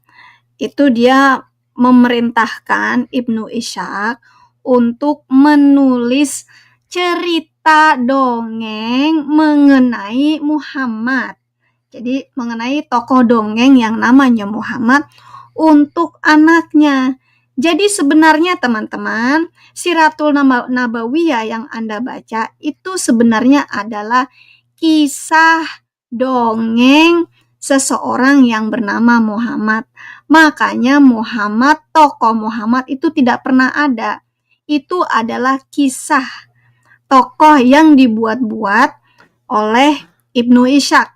Itu dia memerintahkan Ibnu Ishaq untuk menulis cerita dongeng mengenai Muhammad. Jadi mengenai tokoh dongeng yang namanya Muhammad untuk anaknya. Jadi sebenarnya teman-teman, Siratul Nabawiyah yang Anda baca itu sebenarnya adalah kisah dongeng seseorang yang bernama Muhammad. Makanya tokoh Muhammad itu tidak pernah ada. Itu adalah kisah tokoh yang dibuat-buat oleh Ibnu Ishaq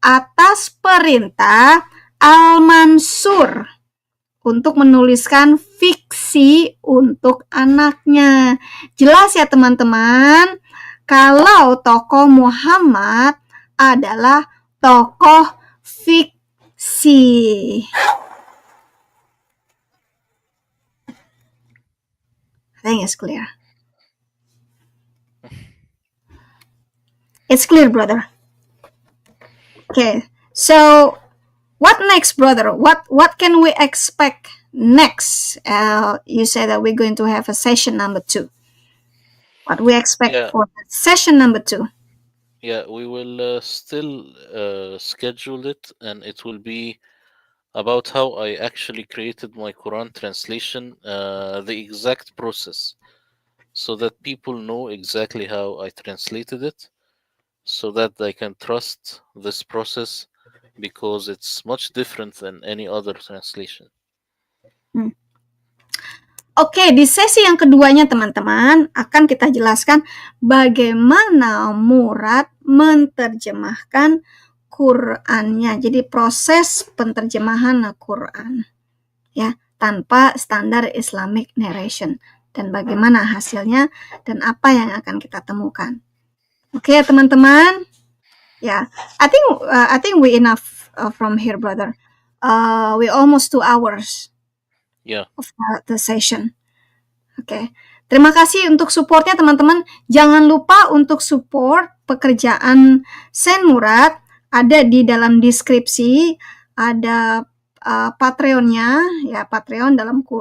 atas perintah Al-Mansur untuk menuliskan fiksi untuk anaknya. Jelas ya teman-teman, kalau tokoh Muhammad adalah tokoh fiksi. I think it's clear. It's clear, brother. Okay, so what next, brother? What can we expect next? You said that we're going to have a session number 2. What we expect for session number 2? Yeah, we will still schedule it, and it will be about how I actually created my Quran translation, the exact process, so that people know exactly how I translated it, so that they can trust this process, because it's much different than any other translation. Oke, di sesi yang keduanya teman-teman akan kita jelaskan bagaimana Murad menerjemahkan Qurannya. Jadi proses penterjemahan Quran ya, tanpa standar Islamic narration, dan bagaimana hasilnya dan apa yang akan kita temukan. Oke, teman-teman. Ya, I think we enough from here, brother. We almost 2 hours. Of the session. Oke. Terima kasih untuk supportnya teman-teman. Jangan lupa untuk support pekerjaan Sen Murad. Ada di dalam deskripsi. Ada Patreonnya. Ya, Patreon dalam _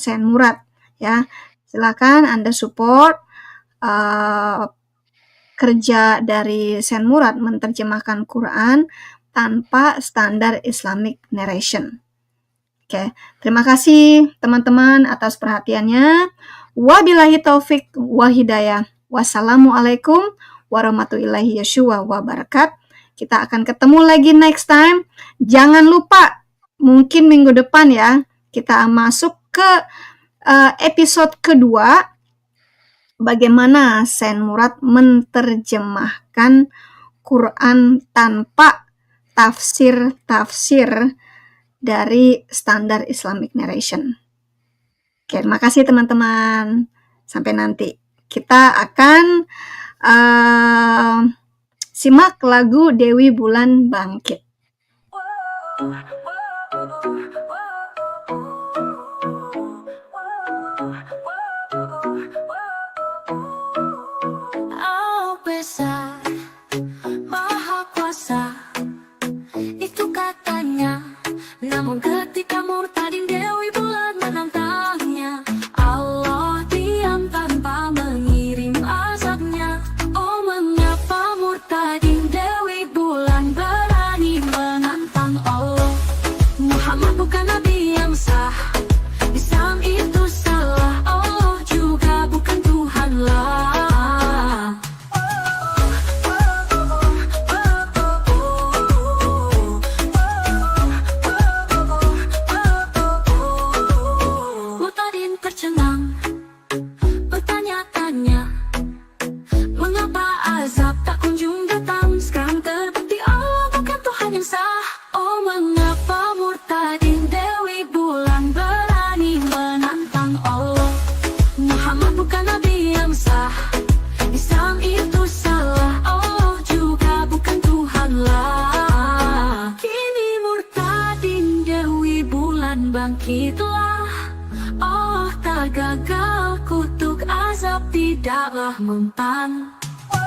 Sen Murad. Ya, silakan Anda support kerja dari Sen Murad menerjemahkan Quran tanpa standar Islamic narration. Oke, terima kasih teman-teman atas perhatiannya. Wabillahi taufik wa hidayah. Wassalamualaikum warahmatullahi wabarakatuh. Kita akan ketemu lagi next time. Jangan lupa, mungkin minggu depan ya, kita masuk ke episode kedua, bagaimana Sen Murad menerjemahkan Quran tanpa tafsir-tafsir dari standar Islamic narration. Oke, terima kasih teman-teman. Sampai nanti. Kita akan simak lagu Dewi Bulan Bangkit. Allah besar, Maha Kuasa, itu katanya. Namun ketika murtadin Dewi Bulan menantangnya, Allah diam tanpa mengirim azabnya. Oh, mengapa murtadin Dewi Bulan berani menantang Allah? Muhammad bukan nabi yang sah, Islam itu salah, Allah juga bukan Tuhan lah. Murtadin tercengang, bertanya-tanya, mengapa azab tak kunjung datang? Sekarang terbukti Allah bukan Tuhan yang sah. Oh, mengapa murtadin Dewi Bulan berani menantang Allah? Muhammad bukan nabi yang sah, Islam itu salah, Allah juga bukan Tuhan lah. Kini murtadin Dewi Bulan bangkitlah, Allah tak gagal, kutuk azab tidaklah mempan. Oh.